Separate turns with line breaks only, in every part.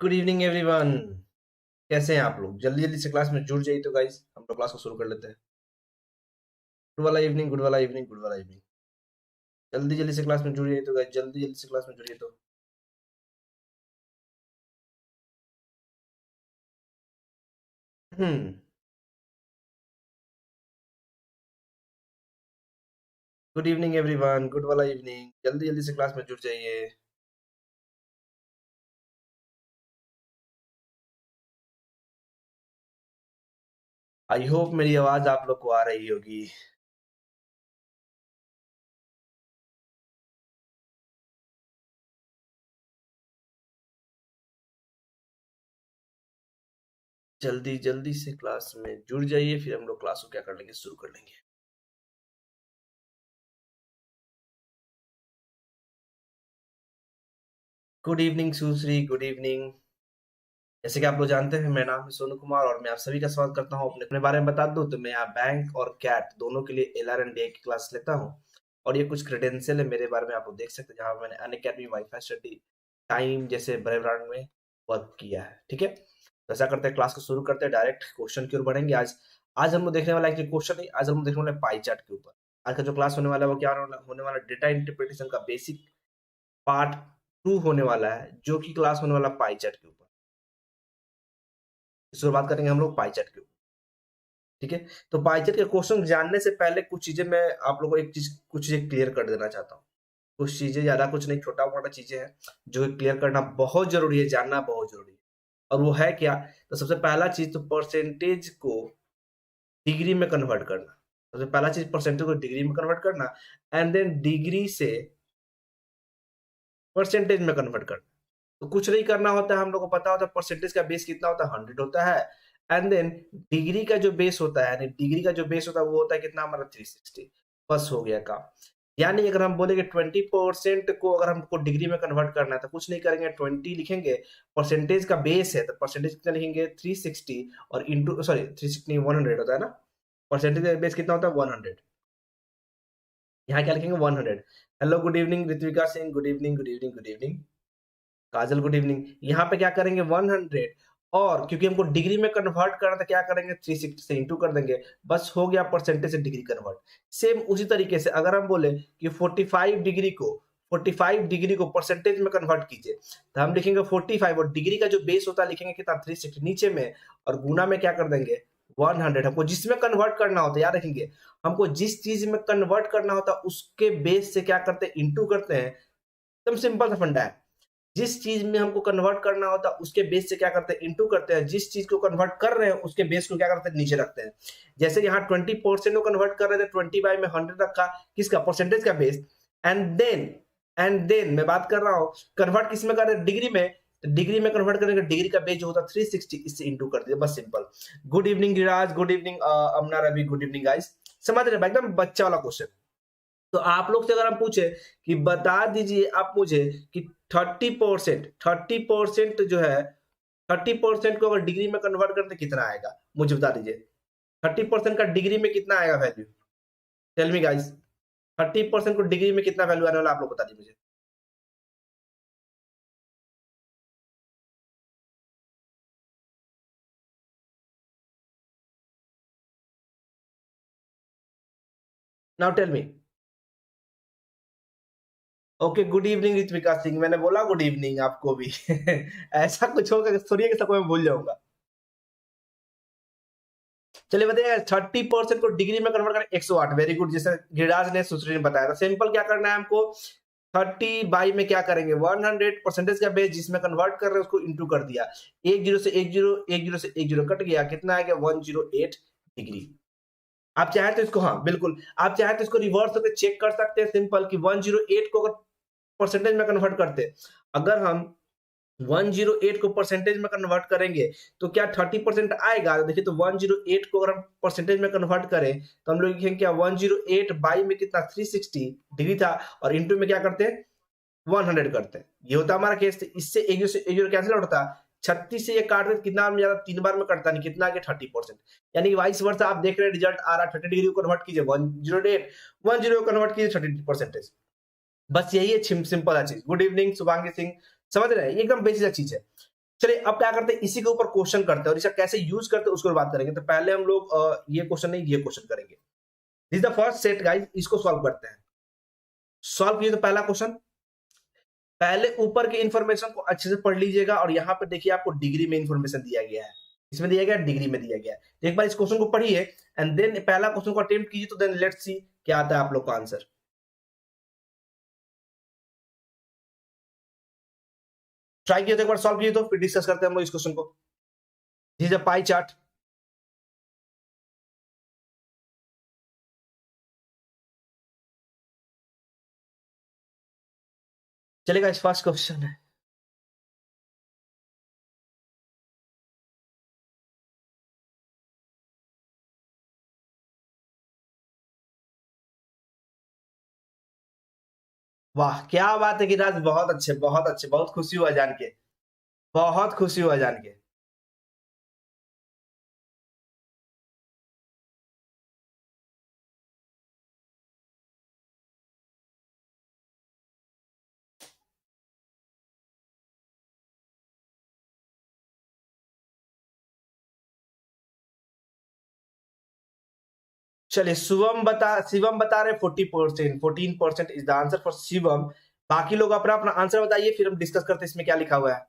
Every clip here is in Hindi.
Good evening everyone. कैसे हैं आप लोग? जल्दी जल्दी से क्लास में जुड़ जाइए तो गाइस हम लोग क्लास को शुरू कर लेते हैं। गुड वाला इवनिंग, गुड वाला इवनिंग, गुड वाला इवनिंग। जल्दी जल्दी से क्लास में जुड़ जाइए तो गाइस, जल्दी जल्दी से क्लास में जुड़िए तो। हम्म। गुड इवनिंग एवरीवन, गुड वाला इवनिंग। जल्दी जल्दी से क्लास में जुड़ जाइए। आई होप मेरी आवाज आप लोग को आ रही होगी। जल्दी जल्दी से क्लास में जुड़ जाइए, फिर हम लोग क्लास को क्या कर लेंगे, शुरू कर लेंगे। गुड इवनिंग सुश्री, गुड इवनिंग। जैसे कि आप लोग जानते हैं, मेरा नाम है सोनू कुमार और मैं आप सभी का स्वागत करता हूं। अपने अपने बारे में बता दूं तो मैं यहाँ बैंक और कैट दोनों के लिए LR&D की क्लास लेता हूं। और ये कुछ क्रेडेंशियल है मेरे बारे में, आप लोग देख सकते हैं, जहां मैंने अनअकैडमी, वाईफाई स्टडी टाइम जैसे बड़े ब्रांड में वर्क किया है। ठीक है, तो ऐसा करते हैं, क्लास को शुरू करते हैं, डायरेक्ट क्वेश्चन की ओर बढ़ेंगे। आज आज हम लोग देखने वाला है क्वेश्चन नहीं, आज हम लोग देखने वाले पाई चार्ट के ऊपर। आज का जो क्लास होने वाला है वो क्या होने वाला, डेटा इंटरप्रिटेशन का बेसिक पार्ट 2 होने वाला है, जो कि क्लास होने वाला पाई चार्ट के ऊपर। शुरुआत करेंगे हम लोग पाई चार्ट के ऊपर। ठीक है, तो पाई चार्ट के क्वेश्चन जानने से पहले कुछ चीजें मैं आप लोगों को कुछ चीजें क्लियर कर देना चाहता हूँ। कुछ चीजें, ज्यादा कुछ नहीं, छोटा मोटा चीजें हैं जो क्लियर करना बहुत जरूरी है, जानना बहुत जरूरी है। और वो है क्या? तो सबसे पहला चीज तो परसेंटेज को डिग्री में कन्वर्ट करना। सबसे पहला चीज परसेंटेज को डिग्री में कन्वर्ट करना, एंड देन डिग्री से परसेंटेज में कन्वर्ट करना। तो कुछ नहीं करना होता है, हम लोग को पता होता है परसेंटेज का बेस कितना होता है, 100 होता है। एंड देन डिग्री का जो बेस होता है, यानी डिग्री का जो बेस होता है वो होता है कितना हमारा, 360। बस हो गया काम। यानी अगर हम बोलेंगे 20% को अगर हमको डिग्री में कन्वर्ट करना है तो कुछ नहीं करेंगे, 20 लिखेंगे। परसेंटेज का बेस है तो परसेंटेज कितना लिखेंगे, 360। और इंटू, सॉरी 360 100 होता है ना। परसेंटेज का बेस कितना होता है, 100। यहाँ क्या लिखेंगे, 100। Hello good evening Ritvika Singh, good evening, good evening, good evening. Kajal good evening. यहाँ पे क्या करेंगे, 100। और क्योंकि हमको डिग्री में कन्वर्ट करना था, क्या करेंगे, 360 से इंटू कर देंगे। बस हो गया परसेंटेज से डिग्री कन्वर्ट। सेम उसी तरीके से अगर हम बोले कि 45 डिग्री को परसेंटेज में कन्वर्ट कीजिए, तो हम लिखेंगे 45, और डिग्री का जो बेस होता है लिखेंगे कितना, 360 नीचे में, और गुना में क्या कर देंगे, 100। हमको जिसमें कन्वर्ट करना होता है, याद रखेंगे, हमको जिस चीज में कन्वर्ट करना होता है उसके बेस से क्या करते हैं, इंटू करते हैं। एकदम सिंपल सा फंडा है। जिस चीज में हमको कन्वर्ट करना होता है उसके बेस से क्या करते हैं, इंटू करते हैं। जिस चीज को कन्वर्ट कर रहे हैं उसके बेस को क्या करते हैं, नीचे रखते हैं। जैसे यहाँ 20% को कन्वर्ट कर रहे थे, 20 बाई में 100 रखा, किसका, परसेंटेज का बेस। एंड देन मैं बात कर रहा हूँ कन्वर्ट किस में कर रहे हैं, डिग्री में। तो डिग्री में कन्वर्ट करेंगे, डिग्री का बेस जो होता है 360, इससे इंटू कर दिया, बस simple. Good evening Giriraj, good evening Amna Ravi, good evening guys. समझ रहे हैं? एकदम बच्चा वाला क्वेश्चन। तो आप लोग से अगर हम पूछे कि बता दीजिए आप मुझे कि 30% जो है, 30% को अगर डिग्री में कन्वर्ट करते कितना आएगा, मुझे बता दीजिए। 30% का डिग्री में कितना आएगा वैल्यू? Tell me guys. 30% को डिग्री में कितना वैल्यू आने वाला, आप लोग बता दीजिए मुझे। Now tell me. Okay, good evening Ritvika Singh, मैंने बोला गुड इवनिंग आपको भी। ऐसा कुछ होगा सुनिए कि सबको मैं भूल जाऊंगा। चलिए बताइए, 30% को डिग्री में कन्वर्ट करें, 108। वेरी गुड, जैसे गिरिराज ने, सुश्री ने बताया था। सिंपल क्या करना है हमको, 30 बाई में क्या करेंगे, 100, परसेंटेज का बेस जिसमें कन्वर्ट कर रहे हैं उसको इंटू कर दिया। एक जीरो से एक जीरो, एक जीरो से एक जीरो कट गया, कितना आ गया, 108 डिग्री। आप चाहे तो इसको, हाँ बिल्कुल, आप चाहे तो इसको रिवर्स करके चेक कर सकते हैं, सिंपल कि 108 को अगर परसेंटेज में कन्वर्ट करते, अगर हम 108 को परसेंटेज में कन्वर्ट करेंगे तो क्या 30% आएगा? तो देखिए, तो 108 को अगर हम परसेंटेज में कन्वर्ट करें तो हम लोग लिखेंगे क्या, 108 बाई में कितना, 360 डिग्री था, और इंटू में क्या करते हैं, 100 करते हैं। ये होता हमारा केस। इससे एक जीरो कैंसिल आउट होता, 36 से ये काट दे, कितना बार में ज्यादा, 3 बार में कटता नहीं, कितना आ गया, 30%। यानी कि वाइस वर्सा आप देख रहे हैं, रिजल्ट आ रहा है, 30 डिग्री को कन्वर्ट कीजिए 108, 10 को कन्वर्ट कीजिए 30%। बस यही है सिंपल चीज। Good evening Shubhangi Singh. समझ रहे हैं? एकदम बेसिक चीज है। चलिए अब क्या करते हैं, इसी के ऊपर क्वेश्चन करते हैं और इसे कैसे यूज करते हैं उसको बात करेंगे। तो पहले हम लोग ये क्वेश्चन नहीं, ये क्वेश्चन करेंगे। This is the first set guys, इसको सॉल्व करते हैं। सॉल्व कीजिए। तो पहला क्वेश्चन, पहले ऊपर के इंफॉर्मेशन को अच्छे से पढ़ लीजिएगा और यहाँ पर देखिए आपको डिग्री में इंफॉर्मेशन दिया गया है, इसमें दिया गया डिग्री में दिया गया है। तो एक बार इस क्वेश्चन को पढ़िए एंड देन पहला क्वेश्चन को अटेम्प्ट कीजिए, तो देन लेट्स सी क्या आता है आप लोग का आंसर। ट्राई किए तो एक बार सॉल्व कीजिए, तो फिर डिस्कस करते हैं हम लोग इस क्वेश्चन को। This is a pie chart. चलेगा, इस फर्स्ट क्वेश्चन है। वाह क्या बात है गिरिराज, बहुत अच्छे बहुत अच्छे, बहुत खुशी हुआ जान के, बहुत खुशी हुआ जान के। चलिए शिवम बता रहे 40%, 14% is the answer for Shivam. बाकी लोग अपना अपना आंसर बताइए, फिर हम डिस्कस करते हैं इसमें क्या लिखा हुआ है।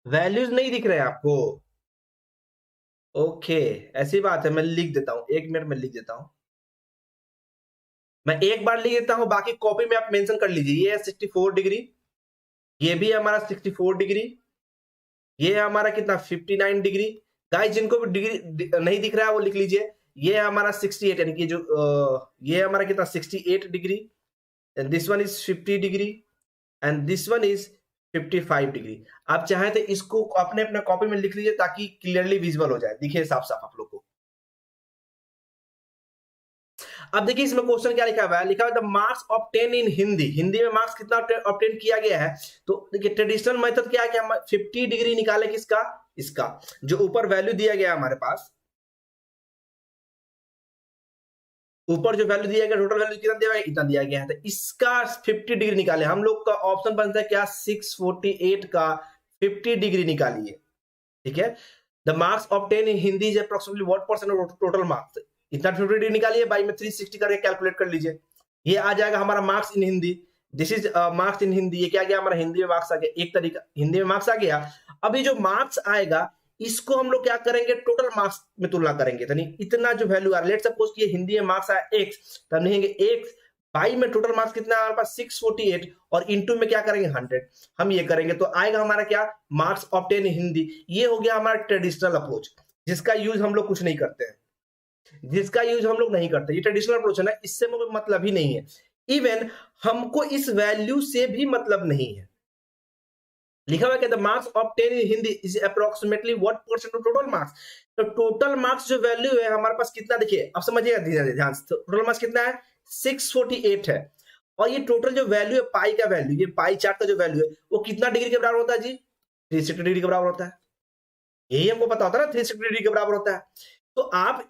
वैल्यूज नहीं दिख रहे हैं आपको? ओके, ऐसी बात है, मैं लिख देता हूं, एक मिनट में लिख देता हूं। मैं एक बार लिख देता हूं, बाकी कॉपी में आप मेंशन कर लीजिए। ये है 64 डिग्री, ये भी है हमारा 64 डिग्री, ये है हमारा कितना 59 डिग्री। गाइस जिनको भी डिग्री नहीं दिख रहा है वो लिख लीजिए। ये है हमारा 68, यानी कि जो ये है हमारा कितना 68 degree, and this one is 50 degree, and this one is 55 degree. आप चाहें तो इसको अपने अपने कॉपी में लिख लीजिए ताकि क्लियरली विजिबल हो जाए, दिखे साफ साफ आप लोग को। अब देखिए इसमें क्वेश्चन क्या लिखा हुआ है, लिखा हुआ है the marks obtain in Hindi. Hindi में मार्क्स कितना ऑब्टेन किया गया है? तो देखिए ट्रेडिशनल मेथड क्या है कि हम 50 डिग्री निकाले किसका, इसका जो ऊपर वैल्यू दिया गया हमारे पास, ऊपर जो वैल्यू दिया गया टोटल वैल्यू कितना दिया गया, इतना दिया गया है। तो इसका 50 डिग्री निकाले। हम लोग का ऑप्शन बनता है क्या, 648 का 50 डिग्री निकालिए। ठीक है, the marks obtain in Hindi is approximately what percent of total marks. इतना 50 डिग्री निकालिए, बाई में 360 करके कैलकुलेट कर लीजिए। ये आ जाएगा हमारा marks in Hindi. This is marks in Hindi. ये क्या गया हमारा, हिंदी में मार्क्स आ गया। एक तरीका हिंदी में मार्क्स आ गया। अभी जो मार्क्स आएगा इसको हम लोग क्या करेंगे, टोटल मार्क्स में तुलना करेंगे। तो नहीं, इतना जो वैल्यू आ रहा है, लेट सपोज कि हिंदी में मार्क्स आया एक्स, तो हम लिखेंगे एक्स बाई में टोटल मार्क्स कितना है हमारे पास 648, और इंटू में क्या करेंगे 100। हम ये करेंगे तो आएगा हमारा क्या, मार्क्स ऑब्टेन हिंदी। ये हो गया हमारा ट्रेडिशनल अप्रोच, जिसका यूज हम लोग कुछ नहीं करते हैं, जिसका यूज हम लोग नहीं करते। ये ट्रेडिशनल अप्रोच है ना, इससे कोई मतलब ही नहीं है। इवन हमको इस वैल्यू से भी मतलब नहीं है। लिखा हुआ है the marks obtain in Hindi is approximately what percent of total marks. तो टोटल मार्क्स जो वैल्यू है हमारे पास कितना, देखिए अब समझिएगा ध्यान से, टोटल मार्क्स कितना है 648 है। और ये टोटल जो वैल्यू है पाई का वैल्यू, ये पाई चार्ट का जो वैल्यू है वो कितना डिग्री के बराबर होता है जी, 360 डिग्री के बराबर होता है। यही हमको पता होता है ना, 360 डिग्री के बराबर होता है। तो आप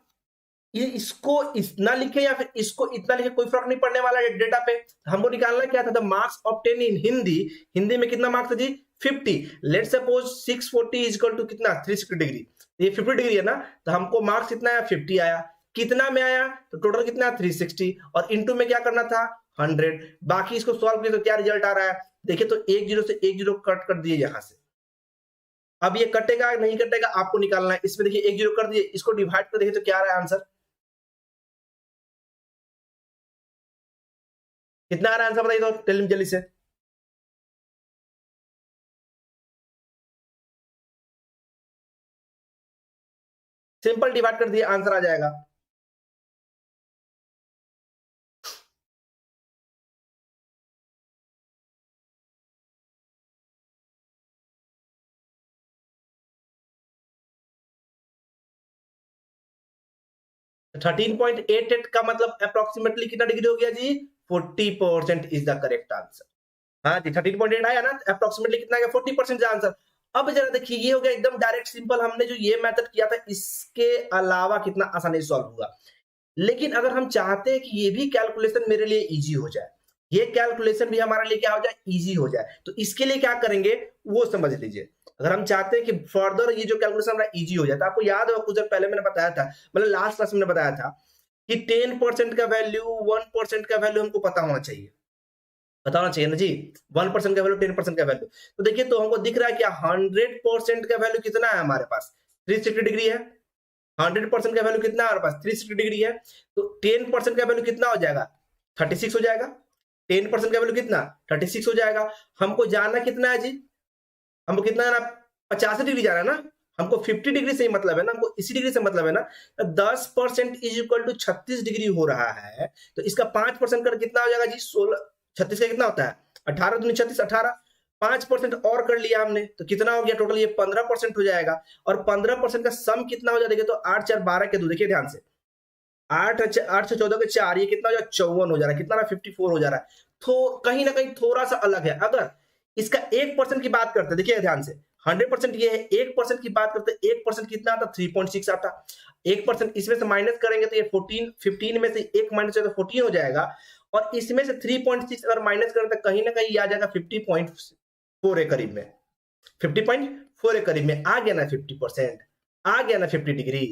ये इसको इतना लिखे या फिर इसको इतना लिखे, कोई फर्क नहीं पड़ने वाला है डेटा पे। हमको निकालना क्या था, the marks obtain in Hindi. Hindi में कितना मार्क्स था जी 50। Let suppose 640 is equal to कितना 360 डिग्री, ये 50 डिग्री है ना, तो हमको मार्क्स कितना आया 50 आया। कितना में आया, तो टोटल कितना 360, और इंटू में क्या करना था 100। बाकी इसको सॉल्व किया तो क्या रिजल्ट आ रहा है, देखिए तो एक जीरो से एक जीरो कट कर दिए यहां से। अब ये कटेगा नहीं कटेगा आपको निकालना है। इसमें देखिए एक जीरो कर दिए, इसको डिवाइड कर देखिए तो क्या आ रहा है आंसर, कितना आ रहा है आंसर बताइए तो, टेल जल्दी से। सिंपल डिवाइड कर दिए आंसर आ जाएगा। तो 13.88 का मतलब अप्रोक्सीमेटली कितना डिग्री हो गया जी, 40% इज द करेक्ट आंसर। हाँ जी 13.8 आया ना, अप्रोक्सीमेटली कितना आ गया 40% आंसर। अब जरा देखिए ये हो गया एकदम डायरेक्ट सिंपल, हमने जो ये मेथड किया था इसके अलावा कितना आसानी से सॉल्व होगा। लेकिन अगर हम चाहते हैं कि ये भी कैलकुलेशन मेरे लिए इजी हो जाए, ये कैलकुलेशन भी हमारे लिए क्या हो जाए, इजी हो जाए, तो इसके लिए क्या करेंगे वो समझ लीजिए। अगर हम चाहते हैं कि फर्दर ये जो कैलकुलेशन हमारा इजी हो जाए, तो आपको याद होगा कुछ देर पहले मैंने बताया था, मतलब लास्ट क्लास में बताया था कि 10% का वैल्यू 1% का वैल्यू हमको पता होना चाहिए, बताना चाहिए ना जी। 1% का वैल्यू 10% का वैल्यू, तो देखिए तो हमको दिख रहा है कि 100% का वैल्यू कितना है हमारे पास, 360 डिग्री है। 100% का वैल्यू कितना है हमारे पास, 360 डिग्री है। तो 10% का वैल्यू कितना हो जाएगा, 36 हो जाएगा। 10% का वैल्यू कितना, 36 हो जाएगा। हमको जाना कितना है जी, हमको कितना जाना, 85 डिग्री जाना है ना, हमको 50 डिग्री से ही मतलब है ना, हमको इसी डिग्री से मतलब है ना। 10% इज इक्वल टू 36 डिग्री हो रहा है, तो इसका 5% कर कितना हो जाएगा जी, 16। 36 का कितना होता है, 18 दूनी 36, 18। 5% और कर लिया हमने, तो कितना हो गया टोटल, ये 15% हो जाएगा। और 15% का सम कितना हो जाएगा, देखिए तो 8 4 12 के दो, देखिए ध्यान से, 8 8 से 14 के 4, ये कितना हो जाएगा, 54 हो जा रहा है, कितना 54 हो जा रहा है। तो कहीं ना कहीं थोड़ा सा अलग है। अगर इसका 1% की बात करते, देखिए ध्यान से, 100% ये है, 1% की बात करते, 1% कितना आता, 3.6 आता। 1% इसमें से माइनस करेंगे तो ये 14, 15 में से 1 माइनस तो 14 हो जाएगा। और इसमें से 3.6 अगर माइनस करें तो कहीं ना कहीं आ जाएगा 50.4 के करीब में, 50.4 के करीब में आ गया ना, 50% आ गया ना 50 डिग्री।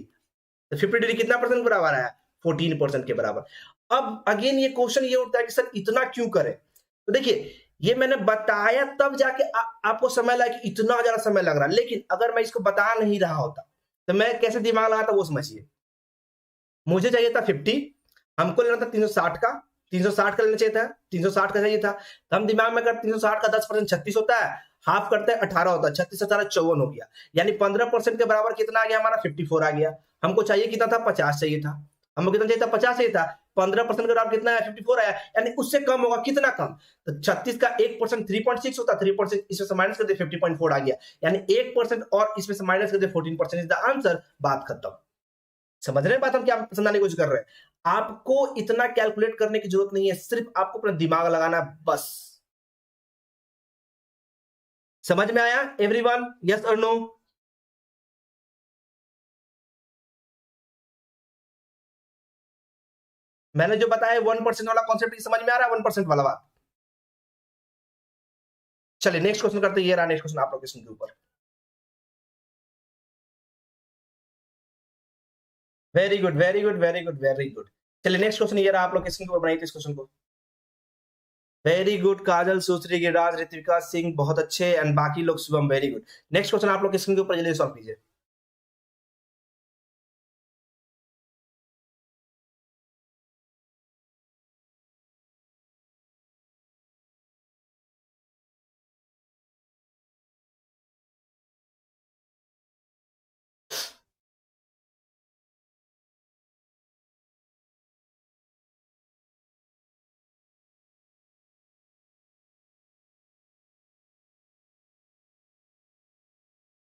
तो 50 डिग्री कितना परसेंट बराबर है, 14% के बराबर। अब अगेन ये क्वेश्चन ये उठता है कि सर इतना क्यों करें, तो देखिए ये मैंने बताया तब जाके आपको समय लगा कि इतना ज्यादा समय लग रहा है। लेकिन अगर मैं इसको बता नहीं रहा होता तो मैं कैसे दिमाग लगाता वो समझिए। मुझे चाहिए था 50, हमको लेना था 360 का, 360 का लेना चाहिए था, 360 का चाहिए था। तो हम दिमाग में अगर 360 का 10% 36 होता है, हाफ करते हैं 18 होता है, 36 18 54 हो गया, यानी 15% के बराबर कितना आ गया हमारा, 54 आ गया। हमको चाहिए कितना था, 50 चाहिए था। हमको कितना चाहिए था, 50 चाहिए था। 15% के बराबर कितना है, 54 आया, यानी उससे कम होगा, कितना कम, तो 36 का 1% 3.6 होता, 3.6 इसमें से माइनस कर दे 50.4 आ गया, यानी 1% और इसमें से माइनस कर दे 14% इज द आंसर, बात खत्म। समझ रहे हैं बात हम क्या समझाने की कोशिश कर रहे हैं। आपको इतना कैलकुलेट करने की जरूरत नहीं है, सिर्फ आपको अपना दिमाग लगाना है बस। समझ में आया एवरीवन, यस और नो? मैंने जो बताया 1% वाला कॉन्सेप्ट समझ में आ रहा है, 1% वाला बात। चलिए नेक्स्ट क्वेश्चन करते हैं, ये रहा नेक्स्ट क्वेश्चन आप लोग के ऊपर। Very good very good very good very good. चलिए नेक्स्ट क्वेश्चन ये रहा, आप लोग किसके ऊपर बनाई थी इस क्वेश्चन को। वेरी गुड, काजल, सुश्री, गिरिराज, ऋतिका सिंह बहुत अच्छे, एंड बाकी लोग Shubham, very good. Next question आप लोग किसके ऊपर जल्दी सॉल्व कीजिए।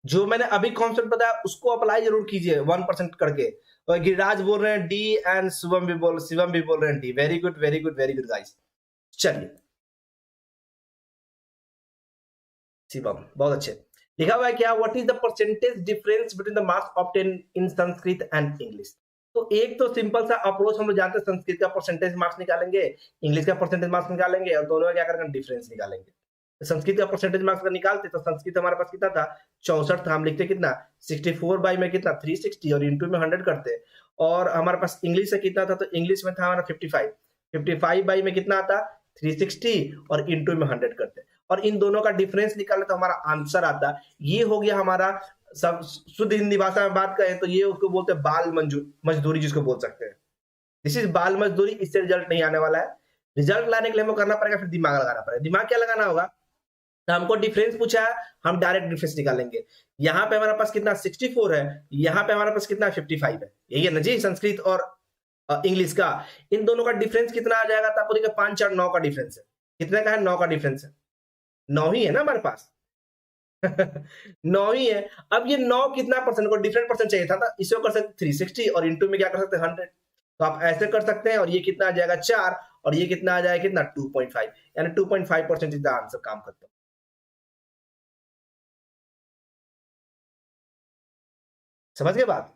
जो मैंने अभी कॉन्सेप्ट बताया उसको अप्लाई जरूर कीजिए 1% करके। और गिरिराज बोल रहे हैं डी, एंड शिवम भी बोल रहे हैं D. Very good very good very good guys. चलिए शिवम बहुत अच्छे। लिखा हुआ है क्या, what is the percentage difference between the marks obtain in Sanskrit and English. तो एक तो सिंपल सा अप्रोच हम लोग जानते हैं, संस्कृत का परसेंटेज मार्क्स निकालेंगे, इंग्लिश का परसेंटेज मार्क्स निकालेंगे, और दोनों में क्या करेंगे, डिफरेंस निकालेंगे। तो संस्कृत का परसेंटेज मार्क्स अगर निकालते तो संस्कृत हमारे पास कितना था, 64 था, हम लिखते कितना 64 बाई में कितना 360, और इंटू में 100 करते। और हमारे पास इंग्लिश से कितना था, तो इंग्लिश में था हमारा 55, 55 बाई में कितना आता 360, और इंटू में 100 करते, और इन दोनों का डिफरेंस निकाले तो हमारा आंसर आता। ये हो गया हमारा सब शुद्ध हिंदी भाषा में बात करें तो ये उसको बोलते हैं बाल मजदूरी, जिसको बोल सकते हैं। दिस इज बाल मजदूरी, इससे रिजल्ट नहीं आने वाला है। रिजल्ट लाने के लिए हमको करना पड़ेगा, फिर दिमाग लगाना पड़ेगा। दिमाग क्या लगाना होगा, तो हमको डिफरेंस पूछा है, हम डायरेक्ट डिफरेंस निकालेंगे। यहाँ पे हमारे पास कितना 64 है, यहाँ पे हमारे पास कितना 55 है, यही है ना जी संस्कृत और इंग्लिश का। इन दोनों का डिफरेंस कितना आ जाएगा, तो आपको देखिए 5 4 9 का डिफरेंस है। कितने का है, 9 का डिफरेंस है, 9 ही है ना हमारे पास। 9 ही है। अब ये 9 कितना परसेंट को डिफरेंट परसेंट चाहिए था, इसको कर सकते 360, और इंटू में क्या कर सकते हैं 100। तो आप ऐसे कर सकते हैं, और ये कितना आ जाएगा 4, और ये कितना आ जाएगा, कितना 2.5, यानी 2.5% इज द आंसर। काम खत्म। समझ गए बात?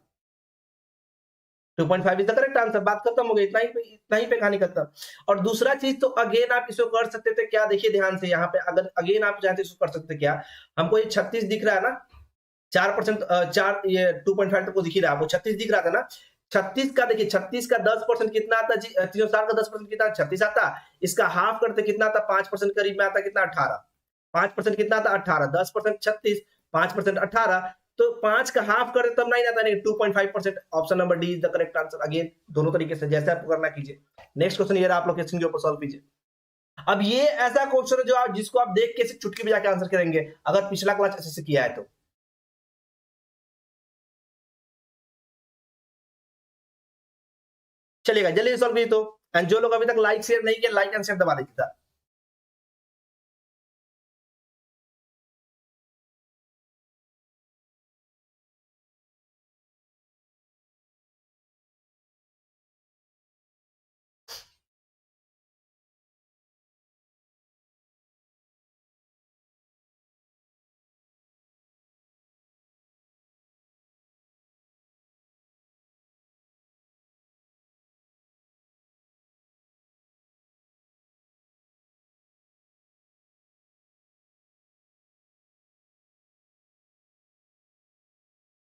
2.5 इज द करेक्ट आंसर। बात खत्म हो गई, इतना ही पे कहानी खत्म। और दूसरा चीज तो अगेन आप इसको कर सकते थे क्या, देखिए ध्यान से यहाँ पे, अगर अगेन आप चाहते इसको कर सकते क्या, हमको ये 36 दिख रहा है ना, 4%, चार ये 2.5 तक को दिख ही रहा है आपको, 36 दिख रहा था ना। 36 का देखिए, 36 का 10% कितना आता जी, 360 का 10% कितना, 36 आता। इसका हाफ करते कितना आता, 5% करीब में आता, कितना 18। 5% कितना आता, 18, 10% 36, 5% 18, तो 5 का हाफ करे तब नहीं आता, नहीं 2.5%। Option number D is the correct answer. Again दोनों तरीके से जैसे आपको करना कीजिए। नेक्स्ट क्वेश्चन ये रहा, आप लोग क्वेश्चन के ऊपर सॉल्व कीजिए। अब ये ऐसा क्वेश्चन है जो आप, जिसको आप देख के चुटकी बजा के आंसर करेंगे, अगर पिछला क्लास ऐसे से किया है तो। चलेगा, जल्दी सॉल्व कीजिए तो। एंड जो लोग अभी तक लाइक शेयर नहीं किया, लाइक एंड शेयर दबा दीजिए।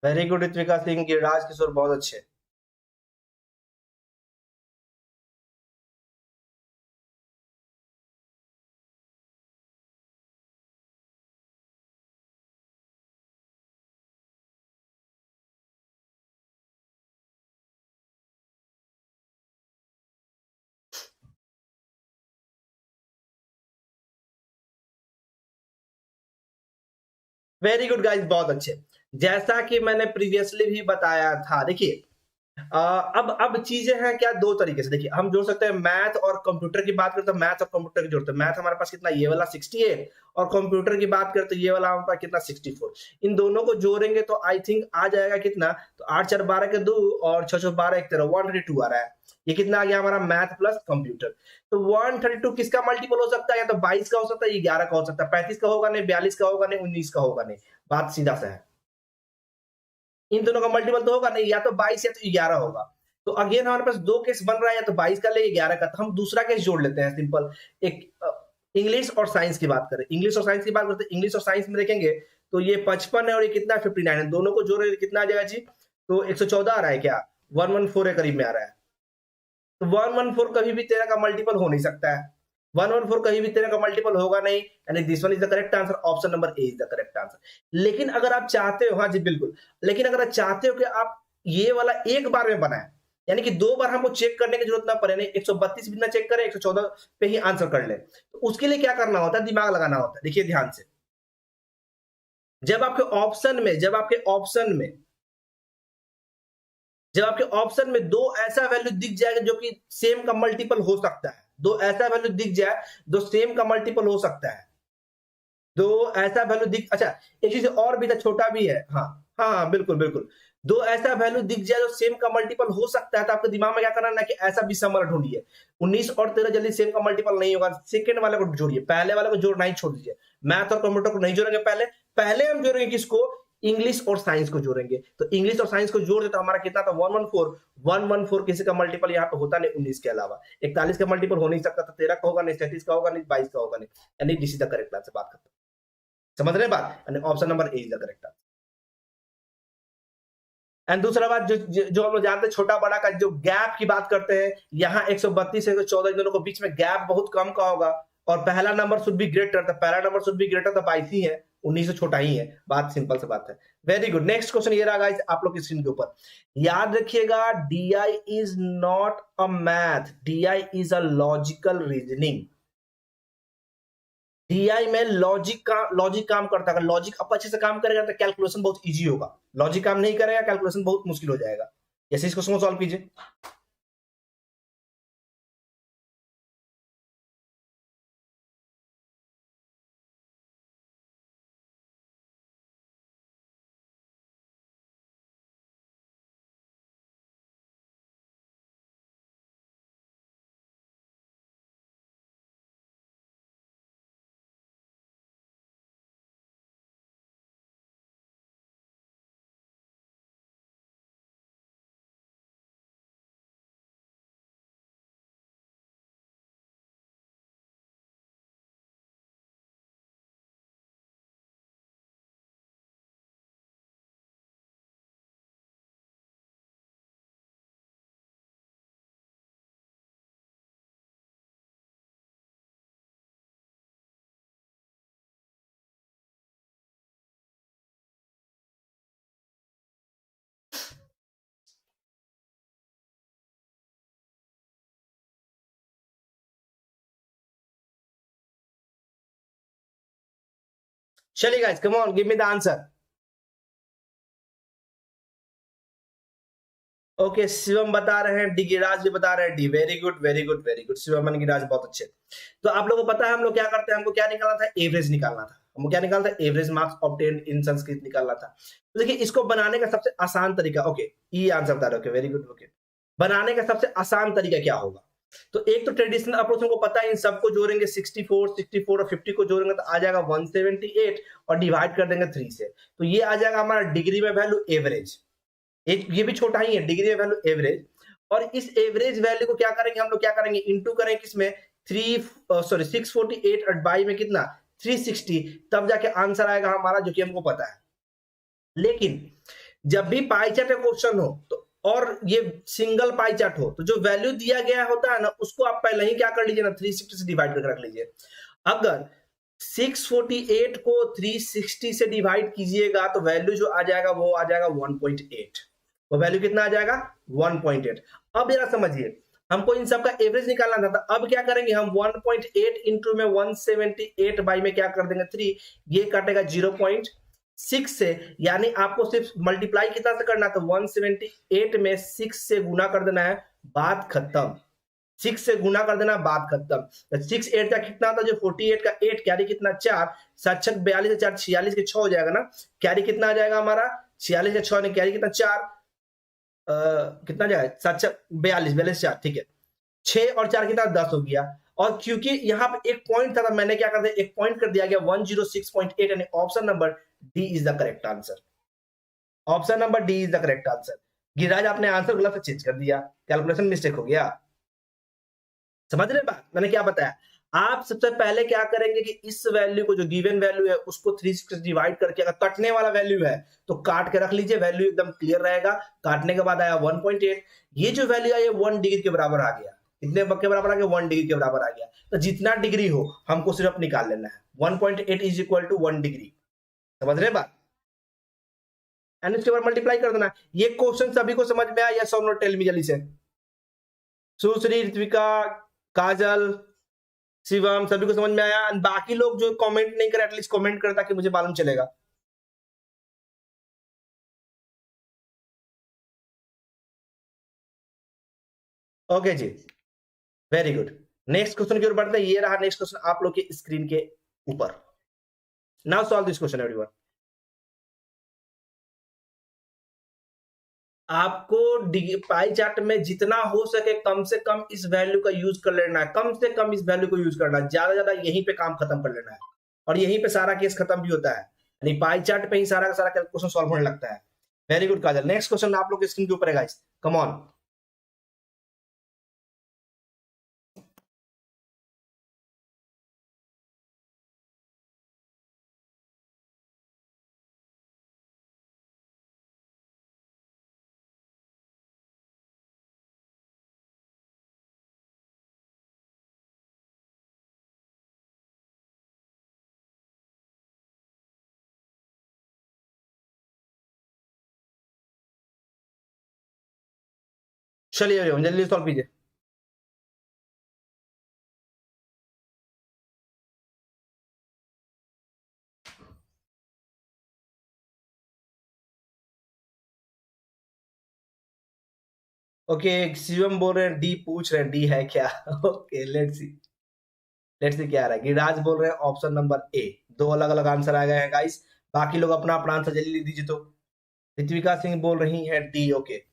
वेरी गुड ऋत्विका सिंह, गिरिराज किशोर बहुत अच्छे। वेरी गुड गाइस, बहुत अच्छे। जैसा कि मैंने प्रीवियसली भी बताया था, देखिए अब चीजें हैं क्या, दो तरीके से। देखिए हम जोड़ सकते हैं, मैथ और कंप्यूटर की बात करते हैं, मैथ और कंप्यूटर की जोड़ते हैं। मैथ हमारे पास कितना, ये वाला 68, और कंप्यूटर की बात करते हैं, ये वाला हमारे पास कितना 64। इन दोनों को जोड़ेंगे तो आई थिंक आ जाएगा कितना, तो 8 4 12 के 2 और 6 6 12 1 13, 132 आ रहा है। ये कितना आ गया हमारा, मैथ प्लस कंप्यूटर। तो 132 किसका मल्टीपल हो सकता है, या तो 22 का हो सकता है, 11 का हो सकता है, 35 का होगा नहीं, 42 का होगा नहीं, 19 का होगा नहीं। बात सीधा सा है, इन दोनों का मल्टीपल तो होगा नहीं, या तो 22 या तो 11 होगा। तो अगेन हमारे पास दो केस बन रहा है, या तो 22 का ले 11 का, तो हम दूसरा केस जोड़ लेते हैं सिंपल। एक इंग्लिश और साइंस की बात करें, इंग्लिश और साइंस की बात करते हैं, इंग्लिश और साइंस में देखेंगे तो ये 55 है और ये कितना 59 है, दोनों को जोड़े कितना आ जाएगा जी, तो 114 आ रहा है क्या, 114 के करीब में आ रहा है। तो 114 कभी भी 13 का मल्टीपल हो नहीं सकता है, 114 कहीं भी 13 का मल्टीपल होगा नहीं, यानी this one is the correct answer. Option number A is the correct answer. लेकिन अगर आप चाहते हो, हाँ जी बिल्कुल, लेकिन अगर आप चाहते हो कि आप ये वाला एक बार में बनाए, यानी कि दो बार हमको चेक करने की जरूरत ना पड़े, नहीं 132 भी ना चेक करें, 114 पे ही आंसर कर ले, तो उसके लिए क्या करना होता है, दिमाग लगाना होता है। देखिए ध्यान से, जब आपके ऑप्शन में जब आपके ऑप्शन में जब आपके ऑप्शन में दो ऐसा वैल्यू दिख जाएगा जो कि सेम का मल्टीपल हो सकता है, दो ऐसा वैल्यू दिख जाए जो सेम का मल्टीपल हो सकता है, दो ऐसा वैल्यू दिख, अच्छा एक चीज और भी था, छोटा भी है, हाँ हाँ हाँ बिल्कुल बिल्कुल, दो ऐसा वैल्यू दिख जाए जो सेम का मल्टीपल हो सकता है, तो आपके दिमाग में क्या करना है ना, कि ऐसा भी समर ढूंढिए। 19 और 13 जल्दी सेम का मल्टीपल नहीं होगा, सेकंड वाले को जोड़िए, पहले वाले को जोड़ना ही छोड़ दीजिए। मैथ और कंप्यूटर को नहीं जोड़ेंगे, पहले पहले हम जोड़ेंगे किसको, इंग्लिश और साइंस को जोड़ेंगे। तो इंग्लिश और साइंस को जोड़ दे तो हमारा कितना था, 114 किसी का मल्टीपल यहाँ पे होता नहीं 19 के अलावा, 41 का मल्टीपल हो नहीं सकता, तो 13 का होगा नहीं, 37 का होगा नहीं, 22 का होगा नहीं, यानी this is the correct answer. बात खत्म। समझ रहे बात, यानी option number A is the correct answer. And दूसरा बात, जो हम लोग जानते हैं, छोटा बड़ा का जो गैप की बात करते हैं, यहाँ 132 से 114 इन दोनों के बीच में गैप बहुत कम का होगा, और पहला नंबर शुड बी ग्रेटर, तो पहला नंबर शुड बी ग्रेटर, तो 22 ही है, 19 से छोटा ही है। बात सिंपल सी बात है। Very good. नेक्स्ट क्वेश्चन ये रहा गाइस आप लोग की स्क्रीन के ऊपर, याद रखिएगा, DI is not a math, DI is a logical reasoning. DI में लॉजिक काम करता है, अगर लॉजिक आप अच्छे से काम करेगा तो कैलकुलेशन बहुत इजी होगा, लॉजिक काम नहीं करेगा कैलकुलेशन बहुत मुश्किल हो जाएगा। जैसे इस क्वेश्चन को सॉल्व कीजिए। चलिए guys, come on, give me the answer. Okay, Shivam बता रहे हैं डी, गिरिराज भी बता रहे हैं D. Very good very good very good, Shivam and Giriraj बहुत अच्छे। तो आप लोगों को पता है हम लोग क्या करते हैं, हमको क्या निकालना था, एवरेज निकालना था। हमको क्या निकालना था, एवरेज मार्क्स ऑब्टेन्ड इन संस्कृत निकालना था। तो देखिए, इसको बनाने का सबसे आसान तरीका, ओके ये आंसर बता रहे हो, वेरी गुड। ओके, बनाने का सबसे आसान तरीका क्या होगा, तो एक तो ट्रेडिशनल अप्रोच हमको पता है, इन सबको जोड़ेंगे 64 64 और 50 को जोड़ेंगे तो आ जाएगा 178 और डिवाइड कर देंगे 3 से, तो ये आ जाएगा हमारा डिग्री में वैल्यू एवरेज। एक ये भी छोटा ही है, डिग्री में वैल्यू एवरेज। और इस एवरेज वैल्यू को क्या करेंगे हम लोग, क्या करेंगे, इंटू करेंगे किसमें, 648 और बाई में कितना 360, तब जाके आंसर आएगा हमारा, जो कि हमको पता है। लेकिन जब भी पाई चार्ट का क्वेश्चन हो तो, और ये सिंगल पाई चार्ट हो, तो जो वैल्यू दिया गया होता है ना, उसको आप पहले ही क्या कर लीजिए ना, 360 से डिवाइड करके रख लीजिए। अगर 648 को 360 से डिवाइड कीजिएगा तो वैल्यू जो आ जाएगा वो आ जाएगा 1.8। वो वैल्यू कितना आ जाएगा, 1.8। अब जरा समझिए, हमको इन सब का एवरेज निकालना था, तो अब क्या करेंगे हम, 1.8 इंटू में 178 बाई में क्या कर देंगे 3, ये काटेगा 0.6 से, यानी आपको सिर्फ मल्टीप्लाई कितना से करना, तो 178 में 6 से गुना कर देना है, बात खत्म। 6 से गुना कर देना, बात खत्म। तो 6 8 का कितना था, जो 48 का 8, कैरी कितना 4, 7 6 42 4 46 के 6 हो जाएगा ना, कैरी कितना आ जाएगा हमारा 46 के 6 ने कैरी कितना 4, कितना जाएगा 7 6 42 42 4, ठीक है, 6 और 4 कितना 10 हो गया। और क्योंकि यहाँ पे एक पॉइंट था तो मैंने क्या कर दिया, एक पॉइंट कर दिया गया 106.8, यानी option number D is the correct answer. Option number D is the correct answer. Giriraj आपने आंसर गलत से चेंज कर दिया, कैलकुलेशन मिस्टेक हो गया। समझ रहे बात मैंने क्या बताया। आप सबसे पहले क्या करेंगे कि इस वैल्यू को, जो गिवन वैल्यू है, उसको 3 से डिवाइड करके, अगर कटने वाला वैल्यू है तो काट के रख लीजिए, वैल्यू एकदम क्लियर रहेगा। काटने के बाद आया 1.8, ये जो वैल्यू आई 1 डिग्री के बराबर आ गया। कितने के बराबर आ गया, 1 डिग्री के बराबर आ गया। तो जितना डिग्री हो हमको सिर्फ निकाल लेना है, 1.8 इज इक्वल टू 1 डिग्री। समझ रहे बात, एंड इसके बाद मल्टीप्लाई कर देना। ये क्वेश्चन सभी को समझ में आया, यस और नो, टेल मी जल्दी से। सुश्री, ऋत्विका, काजल, शिवम, सभी को समझ में आया। बाकी लोग जो कमेंट नहीं करे, एटलीस्ट कमेंट करे ताकि मुझे मालूम चलेगा। ओके जी, वेरी गुड। नेक्स्ट क्वेश्चन की ओर बढ़ते हैं। ये रहा नेक्स्ट क्वेश्चन आप लोग के स्क्रीन के ऊपर। Now solve this question everyone. आपको पाई चार्ट में जितना हो सके कम से कम इस वैल्यू का यूज कर लेना है, कम से कम इस वैल्यू को यूज करना है, ज्यादा ज्यादा यहीं पे काम खत्म कर लेना है, और यहीं पे सारा केस खत्म भी होता है, यानी पाई चार्ट पे ही सारा का सारा क्वेश्चन सॉल्व होने लगता है। वेरी गुड काजल, नेक्स्ट क्वेश्चन आप लोग स्क्रीन के ऊपर है गाइस, कम ऑन। चलिए जल्दी सॉल्व कीजिए। ओके, शिवम बोल रहे हैं डी, पूछ रहे हैं डी है क्या। Okay let's see, let's see क्या आ रहा है। गिरिराज बोल रहे हैं ऑप्शन नंबर ए। दो अलग अलग आंसर आ गए हैं गाइस, बाकी लोग अपना अपना आंसर जल्दी लिख दीजिए। तो ऋत्विका सिंह बोल रही है डी। ओके,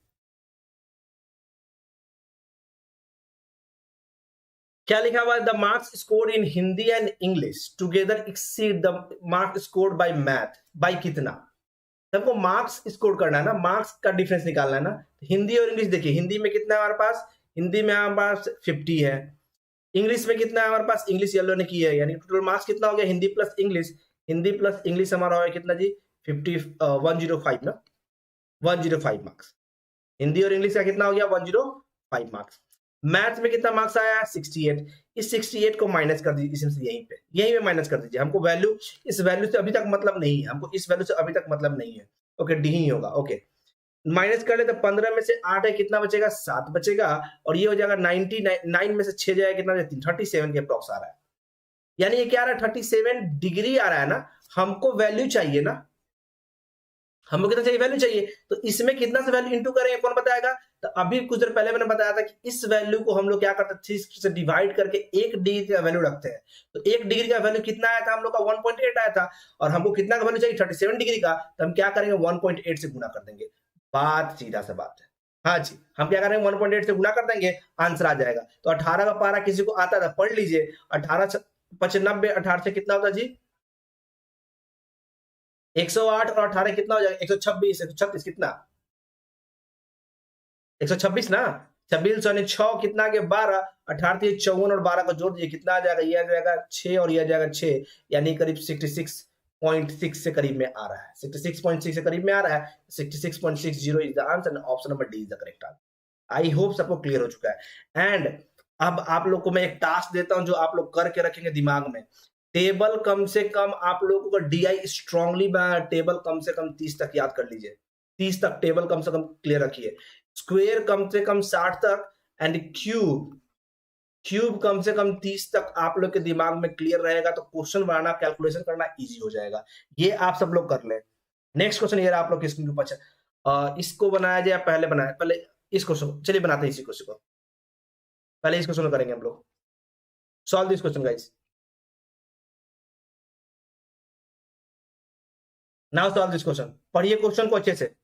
क्या लिखा हुआ है, the marks scored in Hindi and English together exceed the marks scored by math bye कितना। सबको मार्क्स स्कोर करना है ना, मार्क्स का डिफरेंस निकालना है ना। हिंदी और इंग्लिश देखिए, हिंदी में कितना है हमारे पास, हिंदी में हमारे पास 50 है। इंग्लिश में कितना है हमारे पास, इंग्लिश येलो ने की है, यानी टोटल मार्क्स कितना हो गया, Hindi plus English, Hindi plus English हमारा हो कितना जी, 105 ना, 105 मार्क्स। हिंदी और इंग्लिश का कितना हो गया, 105 मार्क्स। मैथ्स में कितना मार्क्स आया, 68। इस 68 को माइनस कर दीजिए, इसमें यहीं पे माइनस कर दीजिए। हमको वैल्यू, इस वैल्यू से अभी तक मतलब नहीं है, हमको इस वैल्यू से अभी तक मतलब नहीं है। ओके, डी ही होगा। ओके, माइनस कर ले तो 15 में से 8 है, कितना बचेगा, 7 बचेगा, और ये हो जाएगा 99 में से 6 जाएगा, कितना 37 के अप्रॉक्स आ रहा है। यानी ये क्या आ रहा है, 37 डिग्री आ रहा है ना। हमको वैल्यू चाहिए ना, हमको कितना चाहिए, वैल्यू चाहिए। तो इसमें कितना से वैल्यू इंटू करेंगे, कौन बताएगा? तो अभी कुछ देर पहले मैंने बताया था कि इस वैल्यू को हम लोग क्या करते हैं, 360 से डिवाइड करके 1 डिग्री का वैल्यू रखते हैं। तो 1 डिग्री का वैल्यू कितना आया था हम लोग का, 1.8 आया था, और हमको कितना का वैल्यू चाहिए, 37 डिग्री का। तो हम क्या करेंगे, 1.8 से गुना कर देंगे। बात सीधा सा बात है। हाँ जी, हम क्या करेंगे, 1.8 से गुना कर देंगे, आंसर आ जाएगा। तो 18 का पारा किसी को आता था, पढ़ लीजिए। 18 95 18 से कितना होता जी, 108, और 18 कितना हो जाएगा, 126, 136 कितना, 126 ना, 26 यानी 6 कितना आ गया, 12, 18 से 54 और 12 को जोड़ दीजिए, कितना आ जाएगा, ये आ जाएगा 6 और ये आ जाएगा 6, यानी करीब 66.6 से करीब में आ रहा है, 66.6 से करीब में आ रहा है। 66.60 is the answer, option number D is the correct answer. I hope सबको क्लियर हो चुका है। एंड अब आप लोग को मैं एक टास्क देता हूं जो आप लोग करके रखेंगे दिमाग में। टेबल कम से कम आप लोगों को डीआई स्ट्रांगली टेबल कम से कम 30 तक याद कर लीजिए, 30 तक टेबल कम से कम क्लियर रखिए। स्क्वायर कम से कम 60 तक, एंड क्यूब कम से कम 30 तक आप लोग के दिमाग में क्लियर रहेगा, तो क्वेश्चन बनाना, कैलकुलेशन करना इजी हो जाएगा। ये आप सब लोग कर लें। नेक्स्ट क्वेश्चन ये आप लोग की स्क्रीन के ऊपर, इसको बनाया जाए, पहले बनाया, पहले इस क्वेश्चन, चलिए बनाते हैं इसी क्वेश्चन को। पहले इस क्वेश्चन करेंगे हम लोग, solve this question guys. Now solve this question, पढ़िए क्वेश्चन को अच्छे से।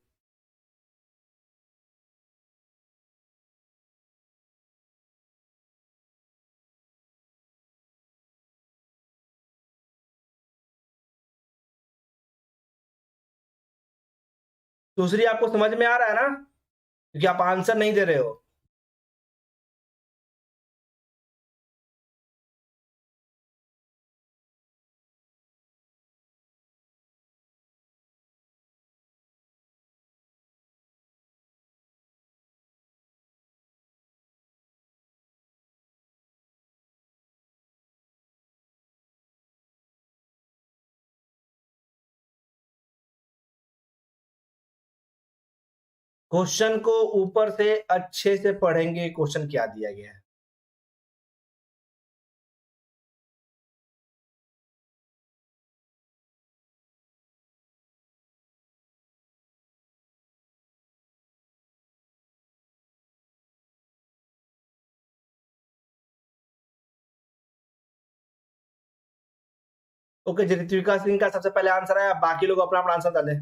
दूसरी आपको समझ में आ रहा है ना, क्योंकि आप आंसर नहीं दे रहे हो। क्वेश्चन को ऊपर से अच्छे से पढ़ेंगे, क्वेश्चन क्या दिया गया है। ओके, ऋत्विका सिंह का सबसे पहले आंसर आया, बाकी लोग अपना अपना आंसर डालें।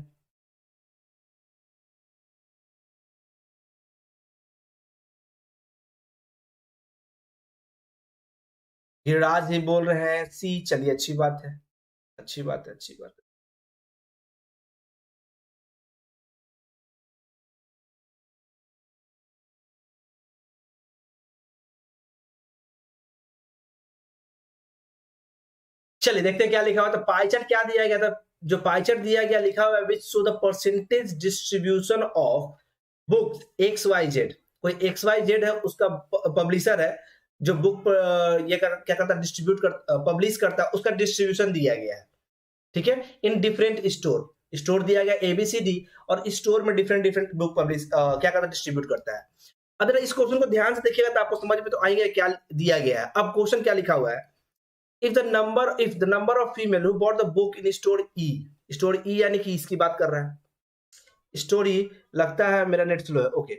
गिरिराज ही बोल रहे हैं सी, चलिए अच्छी बात है, अच्छी बात है, अच्छी बात है। चलिए देखते हैं क्या लिखा हुआ। तो पाई चार्ट क्या दिया गया था, जो पाई चार्ट दिया गया लिखा हुआ है, which show the percentage distribution of books X Y Z. कोई एक्स वाई जेड है, उसका पब्लिशर है, जो बुक ये क्या करता है, डिस्ट्रीब्यूट कर, पब्लिश करता है, उसका डिस्ट्रीब्यूशन दिया गया है। ठीक है, इन डिफरेंट स्टोर दिया गया एबीसीडी, और स्टोर में डिफरेंट डिफरेंट बुक पब्लिश क्या करता है, डिस्ट्रीब्यूट करता है। अगर इस क्वेश्चन को ध्यान से देखिएगा तो आपको समझ में तो आएंगे क्या दिया गया है। अब क्वेश्चन क्या लिखा हुआ है, if the number of female who bought the book in store E यानी कि इसकी बात कर रहा है, स्टोरी लगता है मेरा नेट स्लो है, ओके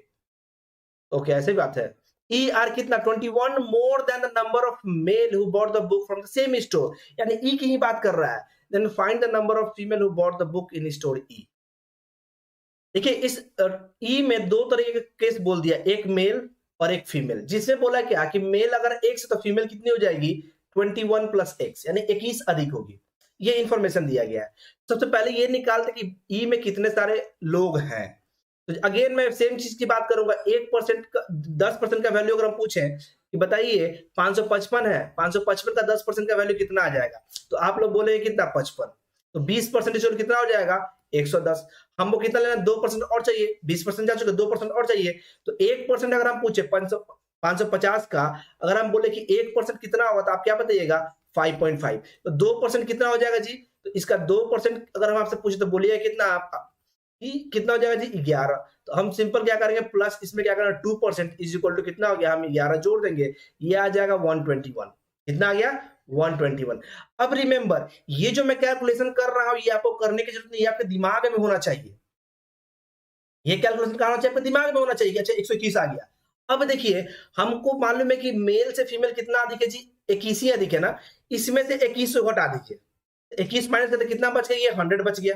ओके, ऐसे बात है। ई आर कितना, 21 more than the number of male who bought the book from the same store, यानी ई की ही बात कर रहा है। Then find the number of female who bought the book in store E. देखिए इस ई में दो तरह के केस बोल दिया, एक मेल और एक फीमेल, जिसमें बोला क्या कि मेल अगर एक्स तो फीमेल कितनी हो जाएगी, 21 प्लस एक्स, यानी 21 अधिक होगी। ये इंफॉर्मेशन दिया गया है। सबसे पहले ये निकालते कि ई में कितने सारे लोग हैं। तो अगेन मैं सेम चीज की बात करूंगा, 1% का 10% का वैल्यू अगर हम पूछें कि बताइए 555 है, 555 का 10% का वैल्यू कितना आ जाएगा, तो आप लोग बोलेंगे कितना, 55। तो 20% कितना हो जाएगा, 110। हमको कितना लेना, 2% और चाहिए, 20% जा चुके, 2% और चाहिए। तो 1% अगर हम पूछे 550 का, अगर हम बोले कि 1% कितना होगा, तो आप क्या बताइएगा, 5.5। तो 2% कितना हो जाएगा जी, तो इसका 2% अगर हम आपसे पूछे तो बोलिए कितना, कितना हो जाएगा जी, 11। तो हम सिंपल क्या करेंगे, प्लस इसमें क्या करना, 2% इज इक्वल टू कितना हो गया, हम 11 जोड़ देंगे, ये आ जाएगा 121। कितना आ गया, 121। अब रिमेंबर, ये जो मैं कैलकुलेशन कर रहा हूं, ये आपको करने की जरूरत नहीं है, आपके दिमाग में होना चाहिए। ये कैलकुलेशन कहाँ होना चाहिए? आपके दिमाग में होना चाहिए कि अच्छा 121 आ गया। अब देखिए, हमको मालूम है कि मेल से फीमेल कितना अधिक है जी? 21 ही अधिक है ना। इसमें से 21 को घटा दीजिए, 21 माइनस करते कितना बच गया? ये 100 बच गया।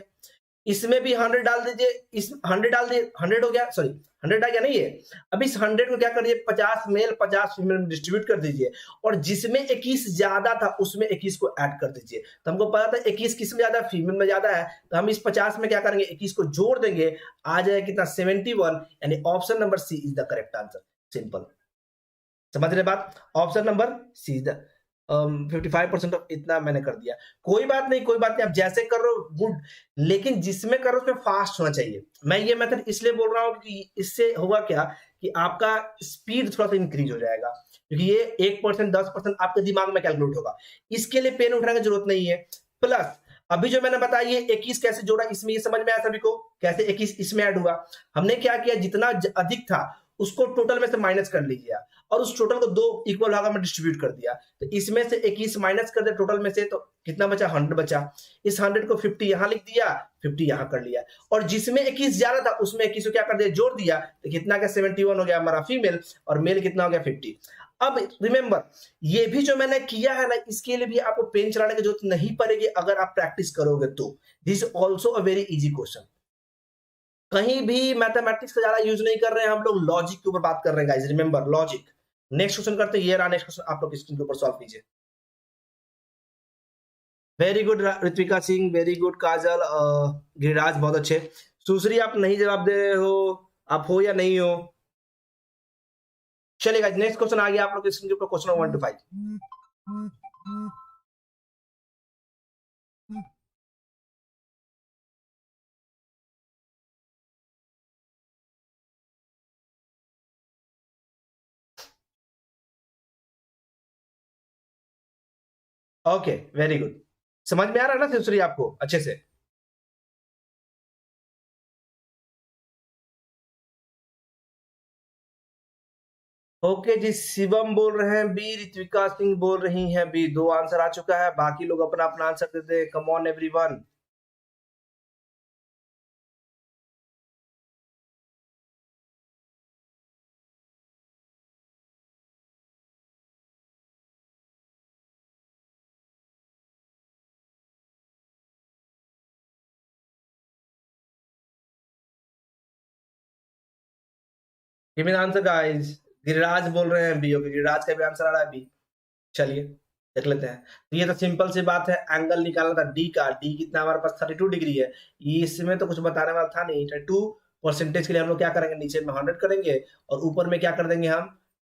इसमें भी 100 डाल दीजिए, इस 100 डाल दिए, 100 हो गया, सॉरी 100 आ गया नहीं ये। अब इस 100 को क्या करिए, 50 मेल 50 फीमेल में डिस्ट्रीब्यूट कर दीजिए, और जिसमें 21 ज्यादा था उसमें 21 को ऐड कर दीजिए। तो हमको पता था 21 किस में ज्यादा, फीमेल में ज्यादा है, तो हम इस 50 में क्या करेंगे, 21 को जोड़ देंगे, आ जाएगा कितना, 71। यानी option number C is the correct answer. Simple, समझ रहे बात? Option number C is the 55% of, इतना मैंने कर दिया। कोई बात नहीं, कोई बात नहीं, आप जैसे कर रहे हो गुड, लेकिन जिसमें करो उसमें फास्ट होना चाहिए। मैं ये मेथड इसलिए बोल रहा हूं कि इससे होगा क्या कि आपका स्पीड थोड़ा सा इंक्रीज हो जाएगा, क्योंकि ये 1% 10% आपके दिमाग में कैलकुलेट होगा। इसके लिए पेन उठाने की जरूरत नहीं है। प्लस अभी जो मैंने बताया, ये 21 कैसे जोड़ा, इसमें ये समझ में आया सभी को, कैसे 21 इसमें ऐड हुआ? हमने क्या किया, जितना अधिक था उसको टोटल में से माइनस कर लीजिए, और उस टोटल को दो इक्वल भागों में डिस्ट्रीब्यूट कर दिया। तो इसमें से 21 माइनस कर दिया टोटल में से, तो कितना बचा, 100 बचा। इस 100 को 50 यहां लिख दिया, 50 यहां कर लिया, और जिसमें 21 ज्यादा था उसमें 21 को क्या कर दिया, जोड़ दिया, तो कितना का 71 हो गया हमारा फीमेल, और मेल कितना हो गया 50। अब रिमेंबर, ये भी जो मैंने किया है ना, इसके लिए भी आपको पेन चलाने की जरूरत नहीं पड़ेगी अगर आप प्रैक्टिस करोगे तो। This also a very easy question. कहीं भी मैथमेटिक्स का ज्यादा यूज नहीं कर रहे हैं हम लोग, लॉजिक के ऊपर बात कर रहे हैं guys, remember logic. Next question करते हैं, ये रहा नेक्स्ट क्वेश्चन, आप लोग स्क्रीन के ऊपर सॉल्व कीजिए। Very good Ritvika Singh, very good Kajal, Giriraj बहुत अच्छे। सुश्री आप नहीं जवाब दे रहे हो, आप हो या नहीं हो? चलेगा, नेक्स्ट क्वेश्चन आ गया आप लोग स्क्रीन के ऊपर, question 1 to 5। Okay, very good. समझ में आ रहा है ना सुश्री आपको अच्छे से? ओके जी, शिवम बोल रहे हैं बी, ऋत्विका सिंह बोल रही हैं बी। दो आंसर आ चुका है, बाकी लोग अपना अपना आंसर देते हैं। Come on everyone. Give me the answer guys. Giriraj बोल रहे हैं बी। ओके, गिरिराज का भी आंसर आ रहा है बी। चलिए देख लेते हैं। तो ये तो सिंपल सी बात है, एंगल निकालना था डी का। डी कितना हमारे पास 32 डिग्री है। इसमें तो कुछ बताने वाला था नहीं। 32% के लिए हम लोग क्या करेंगे, नीचे में 100 करेंगे, और ऊपर में क्या कर देंगे हम,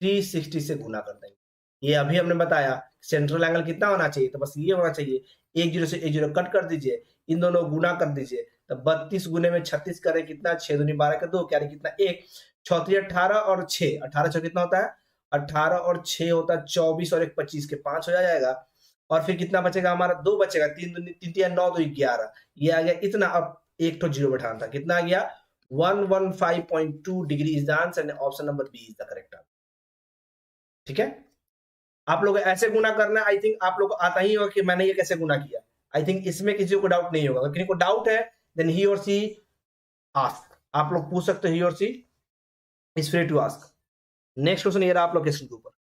360 से गुना कर देंगे। ये अभी हमने बताया सेंट्रल एंगल कितना होना चाहिए, तो बस ये होना चाहिए। एक जीरो से एक जीरो कट कर दीजिए, इन दोनों गुना कर दीजिए, तो 32 गुने में 36 करे कितना, 6 दूनी 12 का 2, क्या कितना 1, 6 18 और 6, 18 6 कितना होता है, 18 और 6 होता है 24, और एक 25 के 5 हो जाएगा। और फिर कितना बचेगा हमारा, 2 बचेगा, 3 9 2 11, ये आ गया इतना। अब एक तो जीरो बैठाना था, कितना आ गया, 115.2 degree is the answer, option number B is the correct answer. ठीक है, आप लोग ऐसे गुना करना, आई थिंक आप लोग को आता ही होगा कि मैंने ये कैसे गुना किया। आई थिंक इसमें किसी को डाउट नहीं होगा। अगर किसी को डाउट है, देन ही और सी आस्क, आप लोग पूछ सकते हो, ही और she is free to ask. Next question ये रहा आप लोग के स्क्रीन के ऊपर।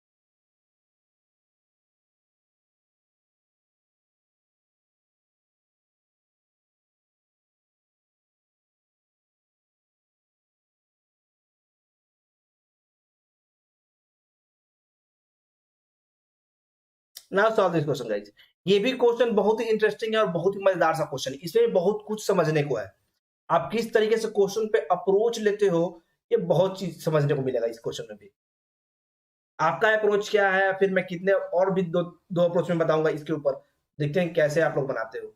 Now solve this question guys. ये भी क्वेश्चन बहुत ही इंटरेस्टिंग है और बहुत ही मजेदार सा क्वेश्चन है। इसमें बहुत कुछ समझने को है। आप किस तरीके से क्वेश्चन पे अप्रोच लेते हो, ये बहुत चीज समझने को मिलेगा इस क्वेश्चन में भी। आपका अप्रोच क्या है, फिर मैं कितने और भी दो अप्रोच में बताऊंगा इसके ऊपर। देखते हैं कैसे आप लोग बनाते हो।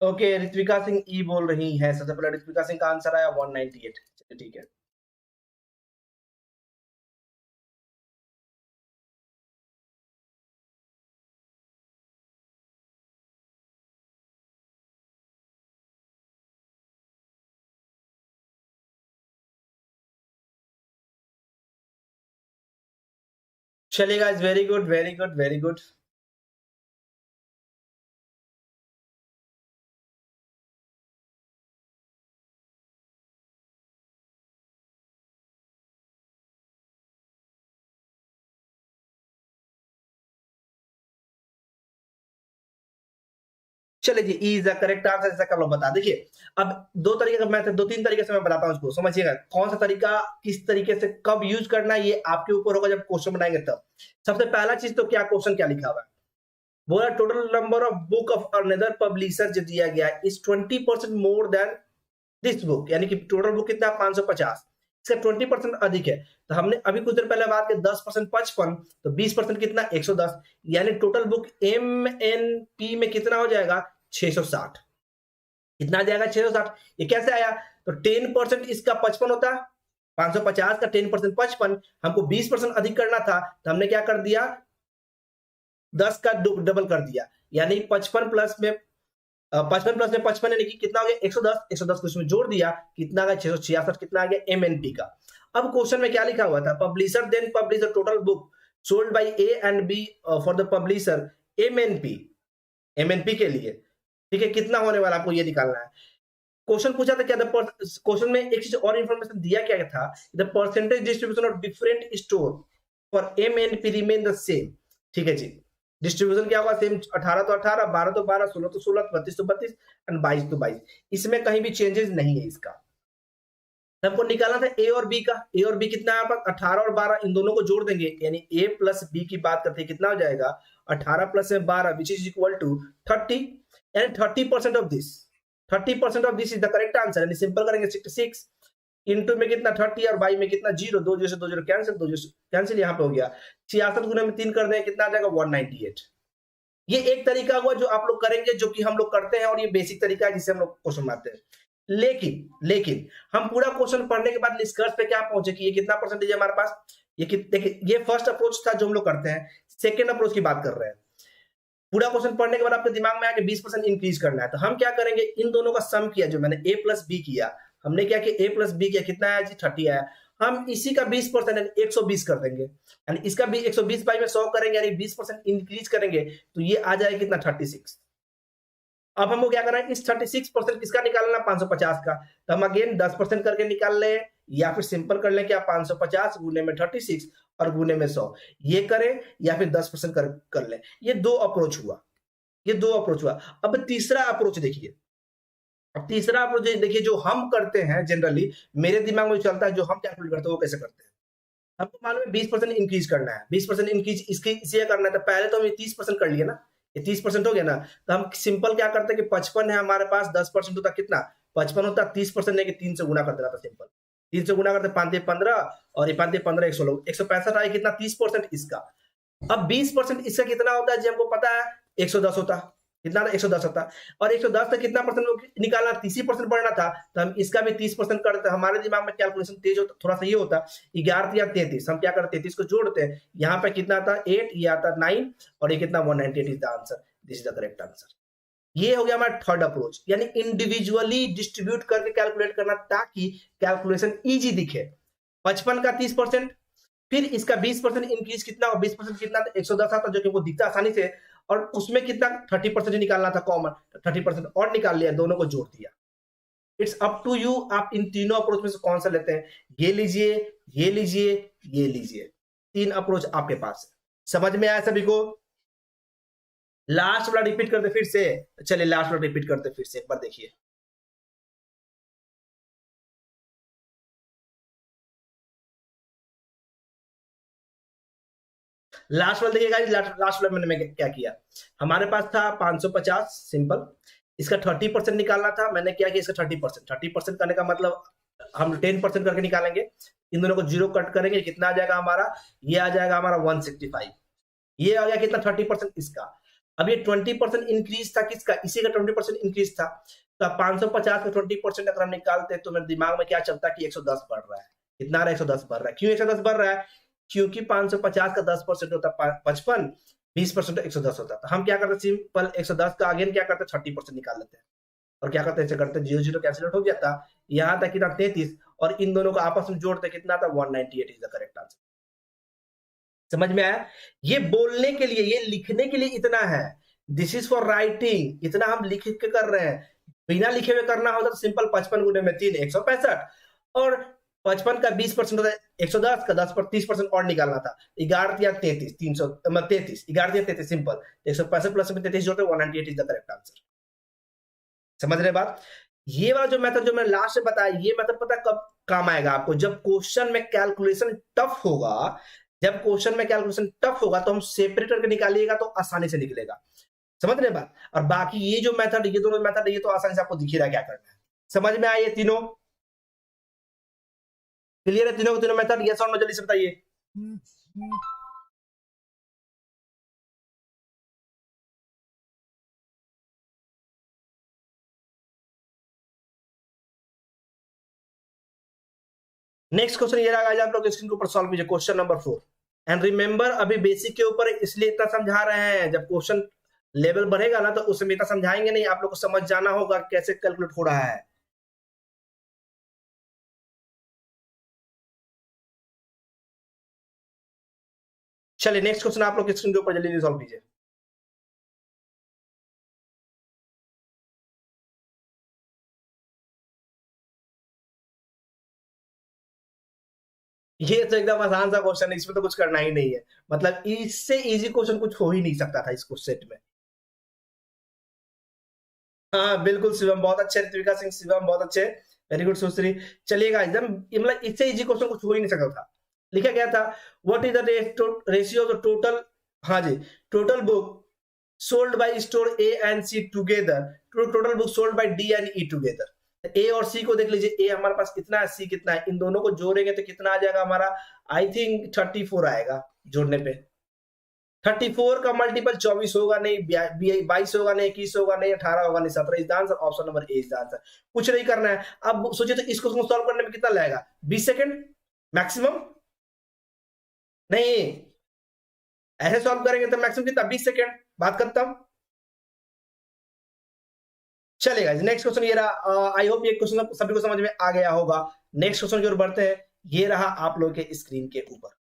ओके, ऋत्विका सिंह ई बोल रही है। सबसे पहले ऋत्विका सिंह का आंसर आया 198। चलिए ठीक है। चलिए guys, very good very good very good. चलिए जी, E is the correct answer, जैसा कि आप लोग बता। देखिए, अब दो तरीके का मैथ है, दो तीन तरीके से मैं बताता हूँ इसको, समझिएगा कौन सा तरीका किस तरीके से कब यूज करना है, ये आपके ऊपर होगा जब क्वेश्चन बनाएंगे तब। सबसे पहला चीज तो क्या क्वेश्चन क्या लिखा हुआ है, बोला total number of book of another publisher जो दिया गया है is 20% more than this book, यानी कि टोटल बुक कितना 550, इसका 20% अधिक है। तो हमने अभी कुछ देर पहले बात की 10% 55, तो 20% कितना 110, यानी total book M N P में कितना हो जाएगा 660। कितना आ जाएगा 660। ये कैसे आया, तो 10% इसका 55 होता, 550 का 10% 55, हमको 20% अधिक करना था, तो हमने क्या कर दिया 10 का डबल कर दिया, यानी 55 प्लस में 55 प्लस में 55 यानी कि कितना हो गया 110, 110 को इसमें जोड़ दिया, कितना आ गया 666, कितना आ गया एमएनपी का। अब क्वेश्चन में क्या लिखा हुआ था, publisher then publish the total book sold by A and B for the publisher MNP, MNP के लिए, ठीक है, कितना होने वाला आपको ये निकालना है। क्वेश्चन पूछा था क्या, क्वेश्चन में एक चीज और इंफॉर्मेशन दिया क्या था, the percentage distribution of different store for MNP remain the same, ठीक है जी। डिस्ट्रीब्यूशन क्या होगा सेम, 18 तो 18, 12 तो 12, 16 तो 16, 32 तो 32 एंड 22 तो 22, इसमें कहीं भी चेंजेस नहीं है इसका। हमको निकालना था ए और बी का, ए और बी कितना है, 18 और 12 इन दोनों को जोड़ देंगे, यानी ए प्लस बी की बात करते हैं कितना हो जाएगा 18 plus 12 which is equal to 30, यानी 30% of this, 30% of this is the correct answer, यानी सिंपल करेंगे 66 इंटू में कितना 30 और बाई में कितना 0, 2 0 से 2 0 कैंसिल, 2 0 कैंसिल, यहाँ पे हो गया 66 गुना में 3 कर दें कितना आ जाएगा 198। ये एक तरीका हुआ जो आप लोग करेंगे, जो कि हम लोग करते हैं, और ये बेसिक तरीका है जिससे हम लोग क्वेश्चन बनाते हैं। लेकिन हम पूरा क्वेश्चन पढ़ने के बाद निष्कर्ष पे क्या पहुंचे कि ये कितना परसेंटेज है हमारे पास, ये देखिए ये फर्स्ट अप्रोच था जो हम लोग करते हैं, सेकेंड अप्रोच की बात कर रहे हैं। पूरा क्वेश्चन पढ़ने के बाद आपके दिमाग में आके 20% इंक्रीज करना है, तो हम क्या करेंगे, इन दोनों का सम किया, जो मैंने a प्लस बी किया, हमने क्या किया a प्लस बी किया, कितना आया जी 30 आया, हम इसी का 20% यानी 120 कर देंगे, यानी इसका भी 120 बाई में 100 करेंगे, यानी 20% इंक्रीज करेंगे, तो ये आ जाएगा कितना 36। अब हमको क्या करना है, इस 36% किसका निकालना 550 का, तो हम अगेन 10% करके निकाल ले, या फिर सिंपल कर लें क्या 550 गुने में 36 और गुने में 100, ये करें या फिर 10% कर लें। ये दो अप्रोच हुआ, ये दो अप्रोच हुआ। अब तीसरा अप्रोच देखिए, अब तीसरा अप्रोच देखिए जो हम करते हैं जनरली, मेरे दिमाग में चलता है, जो हम कैलकुलेट करते हैं वो कैसे करते हैं। हमको मालूम है 20% इंक्रीज करना है, 20% इंक्रीज इसके इसलिए करना है, तो पहले तो हम ये 30% कर लिए ना, ये 30% हो गया ना, तो हम सिंपल क्या करते हैं कि 55 है हमारे पास, 10% होता कितना 55 होता, 30% लेके 3 से गुना कर देना था सिंपल, 3 से गुना करते 5 15 और ये 5 15 165 आए कितना 30% इसका। अब 20% इसका कितना होता है जी हमको पता है 110 होता, कितना 110 होता, और 110 से कितना परसेंट निकालना 30% बढ़ना था, तो हम इसका भी 30% करते, हमारे दिमाग में कैलकुलेशन तेज होता, थोड़ा सा ये होता 11 या 33, हम क्या करते 33 को जोड़ते हैं, यहाँ पे कितना आता 8, ये आता 9 और ये कितना 198 is the answer, this is the correct answer. ये हो गया हमारा थर्ड अप्रोच, यानी इंडिविजुअली डिस्ट्रीब्यूट करके कैलकुलेट करना ताकि कैलकुलेशन इजी दिखे। 55 का 30%, फिर इसका 20% इंक्रीज कितना, और 20% कितना 110 आता, जो कि वो दिखता आसानी से, और उसमें कितना 30% निकालना था कॉमन, 30% और निकाल लिया, दोनों को जोड़ दिया। इट्स अप टू यू, आप इन तीनों अप्रोच में से कौन सा लेते हैं, ये लीजिए, ये लीजिए, ये लीजिए, 3 अप्रोच आपके पास है। समझ में आया सभी को? लास्ट वाला रिपीट करते फिर से, चलिए लास्ट वाला रिपीट करते फिर से एक बार देखिए। लास्ट वाला देखिएगा, लास्ट वाला मैंने क्या किया, हमारे पास था 550 सिंपल, इसका 30% निकालना था, मैंने क्या किया इसका 30% करने का मतलब हम 10% करके निकालेंगे, इन दोनों को जीरो कट करेंगे, कितना आ जाएगा हमारा, ये आ जाएगा हमारा 165, ये आ गया कितना 30% इसका। अब ये 20% इंक्रीज था किसका, इसी का 20% इंक्रीज था, तो 550 का 20% अगर हम निकालते तो मेरे दिमाग में क्या चलता है कि 110 बढ़ रहा है, कितना आ रहा है 110 बढ़ रहा है, क्यों 110 बढ़ रहा है, क्योंकि 550 का 10% होता 55, 20% 110 होता, तो हम क्या करते सिंपल 110 का अगेन क्या करते 30% निकाल लेते हैं, और क्या करते ऐसे करते 0 0 कैंसिल हो जाता, यहाँ तक कितना 33, और इन दोनों को आपस में जोड़ते कितना था 198 इज द करेक्ट आंसर। समझ में आया? ये बोलने के लिए, ये लिखने के लिए इतना है, दिस इज फॉर राइटिंग, इतना हम लिख के कर रहे हैं। बिना लिखे हुए करना होता तो सिंपल 55 × 3 165, और 55 का 20% होता है 110 का 10 पर 30% और निकालना था, 11 या 33, 333, 11 या 33 सिंपल, 165 प्लस 33 जोड़ते 198 इज द करेक्ट आंसर। समझ रहे बात? ये वाला जो मेथड जो मैं लास्ट में बताया, ये मेथड पता कब काम आएगा आपको, जब क्वेश्चन में कैलकुलेशन टफ होगा। जब क्वेश्चन में कैलकुलेशन टफ होगा तो हम सेपरेट करके निकालिएगा तो आसानी से निकलेगा। समझ रहे बात? और बाकी ये जो मेथड, ये दोनों मेथड, ये तो आसानी से आपको दिख ही रहा है क्या करना है। समझ में आए ये तीनों? क्लियर है तीनों के तीनों मेथड? यस और नो जल्दी से बताइए। नेक्स्ट क्वेश्चन ये रहा, आप लोग स्क्रीन के ऊपर सॉल्व कीजिए, क्वेश्चन नंबर 4। एंड रिमेंबर, अभी बेसिक के ऊपर इसलिए इतना समझा रहे हैं, जब क्वेश्चन लेवल बढ़ेगा ना तो उसमें इतना समझाएंगे नहीं, आप लोग को समझ जाना होगा कैसे कैलकुलेट हो रहा है। चलिए नेक्स्ट क्वेश्चन आप लोग स्क्रीन के ऊपर जल्दी सॉल्व कीजिए। ये तो एकदम आसान सा क्वेश्चन है, इसमें तो कुछ करना ही नहीं है, मतलब इससे इजी क्वेश्चन कुछ हो ही नहीं सकता था इस सेट में। हाँ बिल्कुल शिवम, बहुत अच्छे, ऋत्विका सिंह, शिवम बहुत अच्छे, वेरी गुड सुश्री। चलिएगा एकदम, मतलब इससे इजी क्वेश्चन कुछ हो ही नहीं सकता था। लिखा गया था, what is the ratio of the total, हाँ जी, total book sold by store A and C together to total book sold by D and E together. A और सी को देख लीजिए, ए हमारे पास कितना है, सी कितना है, इन दोनों को जोड़ेंगे तो कितना आ जाएगा हमारा, आई थिंक 34 आएगा जोड़ने पे। 34 का मल्टीपल 24 होगा नहीं, 22 होगा नहीं, 21 होगा नहीं, 18 होगा नहीं, 17 is the answer, option number A is the answer. कुछ नहीं करना है। अब सोचिए तो इस क्वेश्चन को सॉल्व करने में कितना लगेगा, 20 सेकंड मैक्सिमम? नहीं, ऐसे सॉल्व करेंगे तो मैक्सिमम कितना, 20 सेकंड, बात खत्म। चलेगा, नेक्स्ट क्वेश्चन ये रहा, आई होप ये क्वेश्चन सभी को समझ में आ गया होगा। नेक्स्ट क्वेश्चन की ओर बढ़ते हैं, ये रहा आप लोग के स्क्रीन के ऊपर।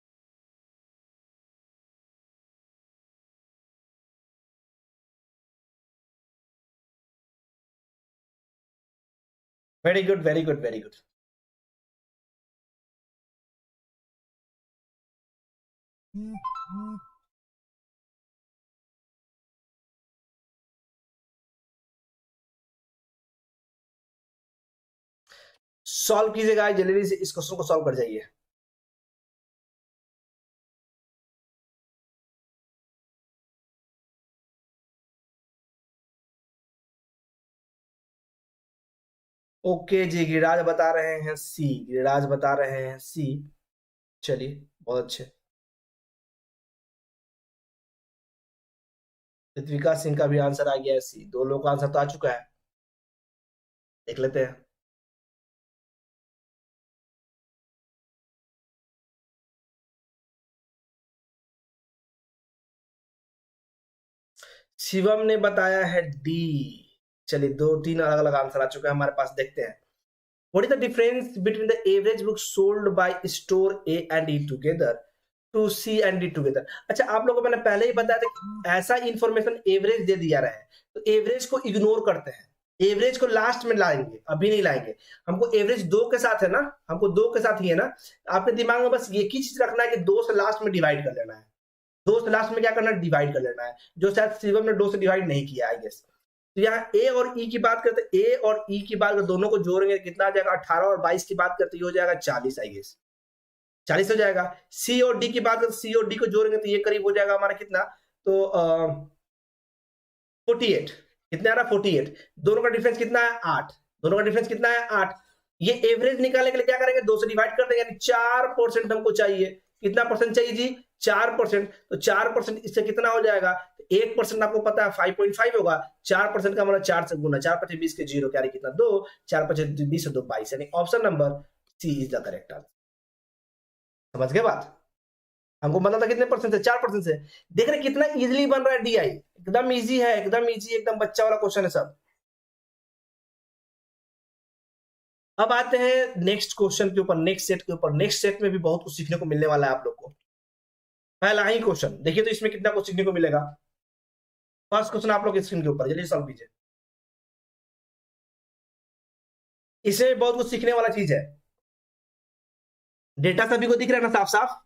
Very good very good very good. Solve कीजिएगा जल्दी से, इस क्वेश्चन को सॉल्व कर जाइए। ओके जी, गिरिराज बता रहे हैं सी, गिरिराज बता रहे हैं सी। चलिए बहुत अच्छे। ऋत्विका सिंह का भी आंसर आ गया है सी, दो लोगों का आंसर तो आ चुका है, देख लेते हैं। शिवम ने बताया है डी। चलिए दो तीन अलग अलग आंसर आ चुके हैं हमारे पास, देखते हैं। What is the difference between the average book sold by store A and E together to C and D together. अच्छा आप लोगों को मैंने पहले ही बताया था कि ऐसा इंफॉर्मेशन एवरेज दे दिया रहा है तो एवरेज को इग्नोर करते हैं, एवरेज को लास्ट में लाएंगे, अभी नहीं लाएंगे। हमको एवरेज दो के साथ है ना, हमको दो के साथ ही है ना, आपके दिमाग में बस एक ही चीज रखना है कि दो से लास्ट में डिवाइड कर लेना है। दो से लास्ट में क्या करना है, डिवाइड कर लेना है, जो शायद शिवम ने दो से डिवाइड नहीं किया आई गेस। तो यहाँ ए और ई की बात करते, ए और ई की बात दोनों को जोड़ेंगे कितना आ जाएगा, 18, और 22 की बात करते हो जाएगा 40 आई गेस, 40 हो जाएगा। सी और डी की बात करते, सी और डी को जोड़ेंगे तो ये करीब हो जाएगा हमारा कितना, तो 48, कितना आ रहा 48, दोनों का डिफरेंस कितना है 8, दोनों का डिफरेंस कितना है 8। ये एवरेज निकालने के लिए क्या करेंगे, दो से डिवाइड कर देंगे, यानी 4% हमको चाहिए। कितना परसेंट चाहिए जी, 4%। तो 4% इससे कितना हो जाएगा, 1% आपको पता है 5.5 होगा, 4% का मतलब 4 से गुना, 4×5 = 20 के जीरो, क्या कितना 2, 4×5 = 20 से 2 22, यानी option number C is the correct answer. समझ गए बात? हमको मतलब था कितने परसेंट से, 4% से। देख रहे कितना इजीली बन रहा है डीआई, एकदम इजी है, एकदम इजी, एकदम बच्चा वाला क्वेश्चन है सब। अब आते हैं नेक्स्ट क्वेश्चन के ऊपर, नेक्स्ट सेट के ऊपर। नेक्स्ट सेट में भी बहुत कुछ सीखने को मिलने वाला है आप लोग को। पहला ही क्वेश्चन देखिए, तो इसमें कितना कुछ सीखने को मिलेगा। फर्स्ट क्वेश्चन आप लोग स्क्रीन के ऊपर जल्दी सॉल्व कीजिए। इसमें बहुत कुछ सीखने वाला चीज है। डेटा सभी को दिख रहा है ना साफ साफ?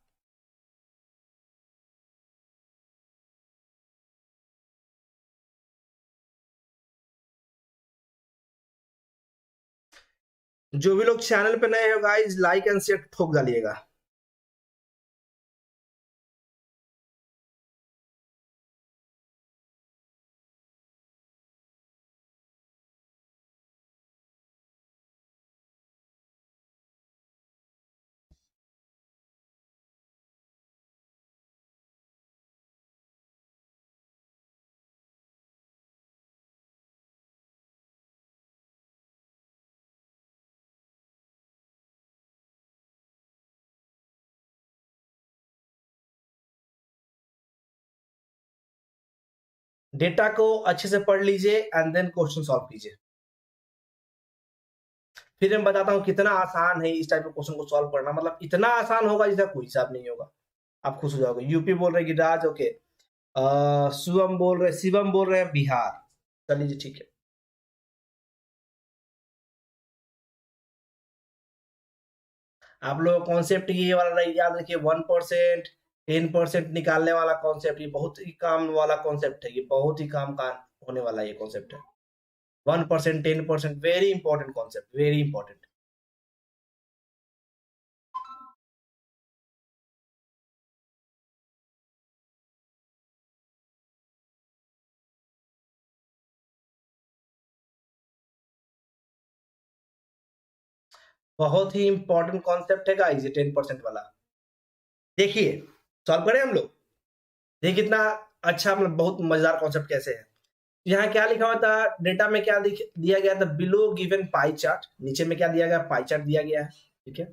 जो भी लोग चैनल पे नए हो गाइस, लाइक एंड शेयर ठोक डालिएगा। डेटा को अच्छे से पढ़ लीजिए एंड देन क्वेश्चन सॉल्व कीजिए। फिर मैं बताता हूं कितना आसान है इस टाइप के क्वेश्चन को सॉल्व करना, मतलब इतना आसान होगा जिसका कोई हिसाब नहीं होगा। आप खुश हो जाओगे। यूपी बोल रहे गिरिराज, ओके। शिवम बोल रहे हैं बिहार। चलिए जी ठीक है। आप लोग कॉन्सेप्ट ये वाला याद रखिए, 1% 10% निकालने वाला कॉन्सेप्ट, ये बहुत ही काम वाला कॉन्सेप्ट है, ये बहुत ही काम का होने वाला ये कॉन्सेप्ट है। 1% 10% very important concept, very important. बहुत ही इंपॉर्टेंट कॉन्सेप्ट है गाइस ये 10% वाला। देखिए सॉल्व करें हम लोग। देखिए कितना अच्छा, मतलब बहुत मजेदार कॉन्सेप्ट कैसे है। यहाँ क्या लिखा हुआ था डेटा में, क्या दिया गया था, बिलो गिवन पाई चार्ट। नीचे में क्या दिया गया, पाई चार्ट दिया गया है, ठीक है।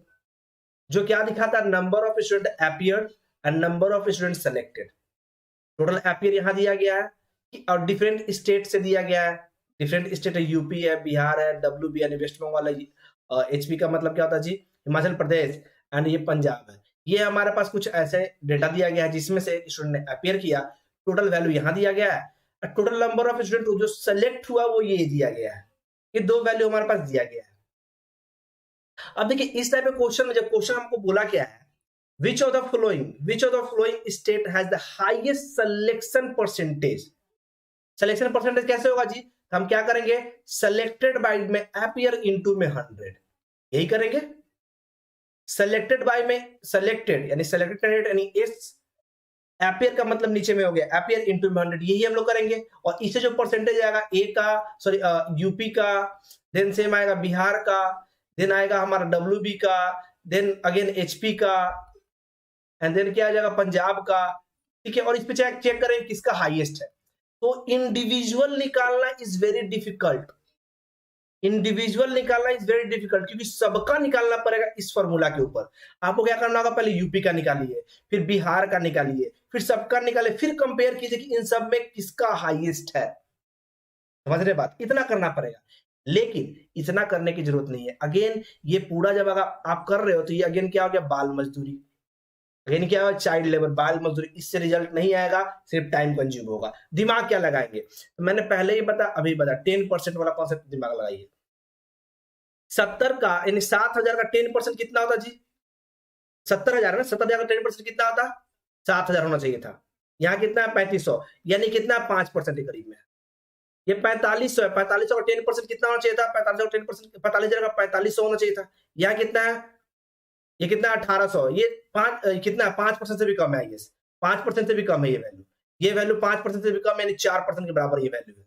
जो क्या दिखा था, number of student appeared and number of student selected. Total appear यहाँ दिया गया है और डिफरेंट स्टेट से दिया गया है। डिफरेंट स्टेट है, यूपी है, बिहार है, डब्ल्यू यानी वेस्ट बंगाल है, एचपी का मतलब क्या होता है जी, हिमाचल प्रदेश, एंड ये पंजाब है। ये हमारे पास कुछ ऐसे डेटा दिया गया है जिसमें से स्टूडेंट ने अपियर किया। टोटल वैल्यू यहाँ दिया गया है। टोटल नंबर ऑफ स्टूडेंट जो सेलेक्ट हुआ वो ये दिया गया है। ये दो वैल्यू हमारे पास दिया गया है। अब देखिए इस टाइप के क्वेश्चन में जब क्वेश्चन हमको बोला क्या है, which of the following state has the highest selection percentage। Selection percentage कैसे होगा जी, हम क्या करेंगे, सेलेक्टेड बाय में अपियर इनटू में 100, यही करेंगे। सेलेक्टेड बाय में सेलेक्टेड यानी सेलेक्टेड कैंडिडेट यानी एस, अपियर का मतलब नीचे में हो गया अपियर इनटू में 100, यही हम लोग करेंगे। और इससे जो परसेंटेज आएगा ए का, सॉरी यूपी का, देन सेम आएगा बिहार का, देन आएगा हमारा डब्ल्यूबी का, देन अगेन एचपी का, एंड देन क्या आ जाएगा पंजाब का, ठीक है। और इस पे चेक करें किसका हाईएस्ट है। तो इंडिविजुअल निकालना इज वेरी डिफिकल्ट, इंडिविजुअल निकालना इज वेरी डिफिकल्ट, क्योंकि सबका निकालना पड़ेगा इस फॉर्मूला के ऊपर। आपको क्या करना होगा, पहले यूपी का निकालिए, फिर बिहार का निकालिए, फिर सबका निकालिए, फिर कंपेयर कीजिए कि इन सब में किसका हाईएस्ट है। समझ रहे बात, इतना करना पड़ेगा। लेकिन इतना करने की जरूरत नहीं है। अगेन ये पूरा जब अगर आप कर रहे हो तो ये अगेन क्या हो गया, बाल मजदूरी, अगेन क्या होगा, चाइल्ड लेबर, बाल मजदूरी। इससे रिजल्ट नहीं आएगा, सिर्फ टाइम कंज्यूम होगा। दिमाग क्या लगाएंगे, तो मैंने पहले ही बता, अभी बता, 10% वाला कॉन्सेप्ट दिमाग लगाइए। 70 का यानी 7,000 का 10% कितना होता जी, 70,000 ना, 70,000 का 10% कितना होता, 7,000 होना चाहिए था। यहाँ कितना है, 3500, यानी कितना 5% के करीब में। ये 4500 है, 4500 का 10% कितना होना चाहिए था, 4500 का 10%, 45,000 का 4500 होना चाहिए था। यहाँ कितना है, ये कितना 1800, ये कितना 5% से भी कम है, ये 5% से भी कम है ये वैल्यू। ये वैल्यू 5% से भी कम यानी 4% के बराबर ये वैल्यू है।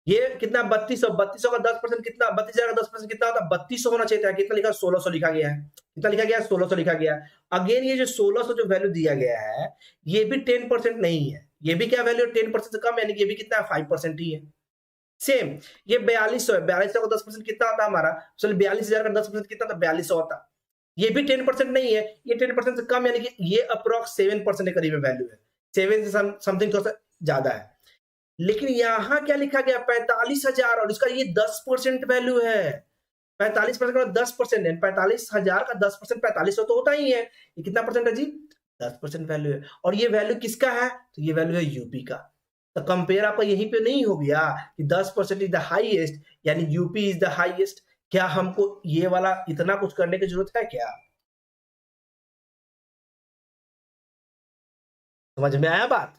ये कितना 3200 का 10% कितना, 32,000 का 10% कितना होता, 3200 होना चाहिए था। कितना लिखा, 1600 लिखा गया है। कितना लिखा गया है, 1600 लिखा गया है। अगेन ये जो 1600 जो वैल्यू दिया गया है ये भी 10% नहीं है, ये भी क्या वैल्यू 10% से कम, यानी कि ये भी कितना है 5% ही है। सेम ये 4200 है, 4200 का 10% कितना होता है हमारा, चलो 42,000 का 10% कितना था, 4200 होता। ये भी 10% नहीं है, ये 10% से कम, यानी कि ये अप्रोक्स 7% के करीब वैल्यू है, 7 से समथिंग थोड़ा सा ज्यादा है। लेकिन यहां क्या लिखा गया, 45,000, और इसका ये 10% वैल्यू है। 45% का 10% है, 45,000 का 10% 4500 तो होता ही है। ये कितना परसेंट है जी, 10% वैल्यू है, और ये वैल्यू किसका है, तो ये वैल्यू है यूपी का। तो कंपेयर आपका यहीं पे नहीं हो गया कि 10% इज द हाईएस्ट, यानी यूपी इज द हाईएस्ट। क्या हमको ये वाला इतना कुछ करने की जरूरत है क्या? समझ में आया बात?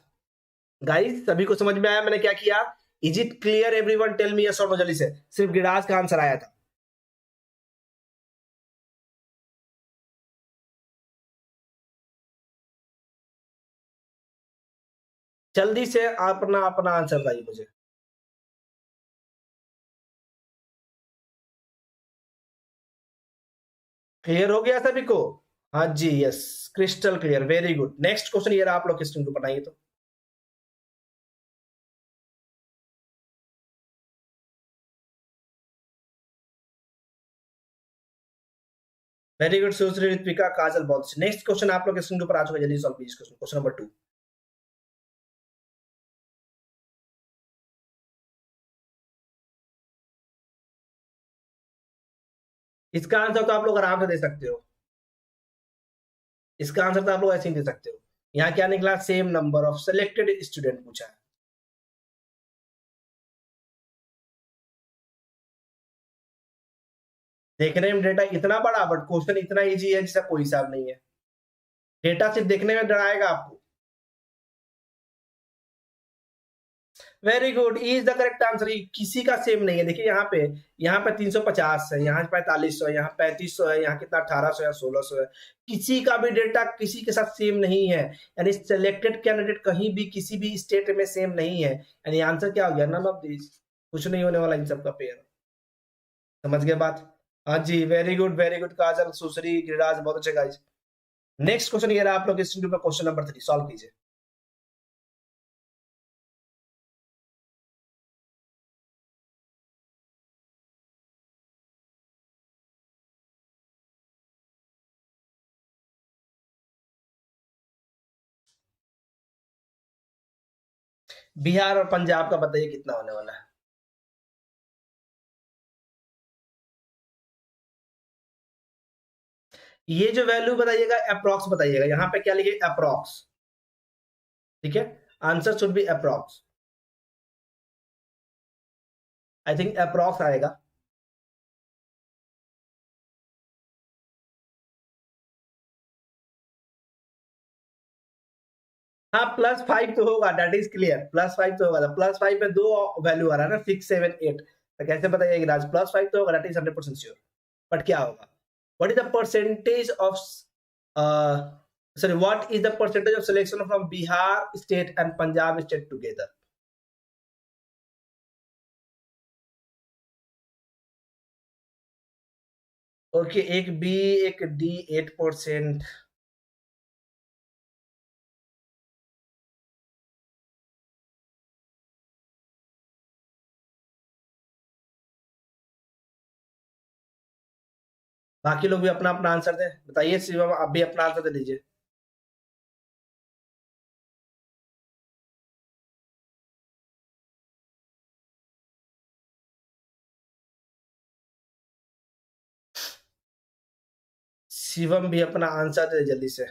गाइस सभी को समझ में आया मैंने क्या किया? Is it clear everyone? Tell me yes और नो जल्दी से। सिर्फ गिराज का आंसर आया था। जल्दी से अपना अपना आंसर बताइए मुझे। क्लियर हो गया सभी को? हाँ जी, yes, crystal clear, very good. Next question ये रहा, आप लोग किस को बनाइए तो। वेरी गुड सुश्री ऋत्विका काजल, बहुत अच्छे। नेक्स्ट क्वेश्चन आप लोग स्क्रीन के ऊपर आ चुके हैं, जल्दी सॉल्व कीजिए क्वेश्चन। Question number 2। इसका आंसर तो आप लोग आराम से दे सकते हो। इसका आंसर तो आप लोग ऐसे ही दे सकते हो। यहाँ क्या निकला? Same number of selected student पूछा है। देखने में डेटा इतना बड़ा, बट क्वेश्चन इतना इजी है जिसका कोई हिसाब नहीं है। डेटा सिर्फ देखने में डराएगा आपको। Very good, is the correct answer. किसी का सेम नहीं है। देखिए यहाँ पे 350 है, यहाँ 4500 है, यहाँ 3500 है, यहाँ कितना 1800 है, 1600 है। किसी का भी डेटा किसी के साथ सेम नहीं है, यानी सिलेक्टेड कैंडिडेट कहीं भी किसी भी स्टेट में सेम नहीं है। यानी आंसर क्या हो गया? None of this. कुछ नहीं होने वाला इन सबका पेयर। समझ गए बात? हाँ जी, वेरी गुड काजल, सुश्री, गिरिराज, बहुत अच्छे गाइज। नेक्स्ट क्वेश्चन ये रहा आप लोग इस क्वेश्चन नंबर 3, सॉल्व कीजिए। बिहार और पंजाब का बताइए कितना होने वाला है। ये जो वैल्यू बताइएगा अप्रोक्स बताइएगा, यहाँ पे क्या लिखे? अप्रोक्स। ठीक है, answer should be approx. I think approx आएगा। हाँ, +5 तो होगा, दैट इज क्लियर। +5 तो होगा। +5 में दो वैल्यू आ रहा है ना, 6, 7, 8। तो कैसे बताइएगा राज? +5 तो होगा, दैट इज 100% श्योर। बट क्या होगा? What is the percentage of sorry, what is the percentage of selection from Bihar state and Punjab state together? Okay, एक बी एक डी 8%। बाकी लोग भी अपना अपना आंसर दें। बताइए शिवम, आप भी अपना आंसर दे दीजिए। शिवम भी अपना आंसर दे जल्दी से।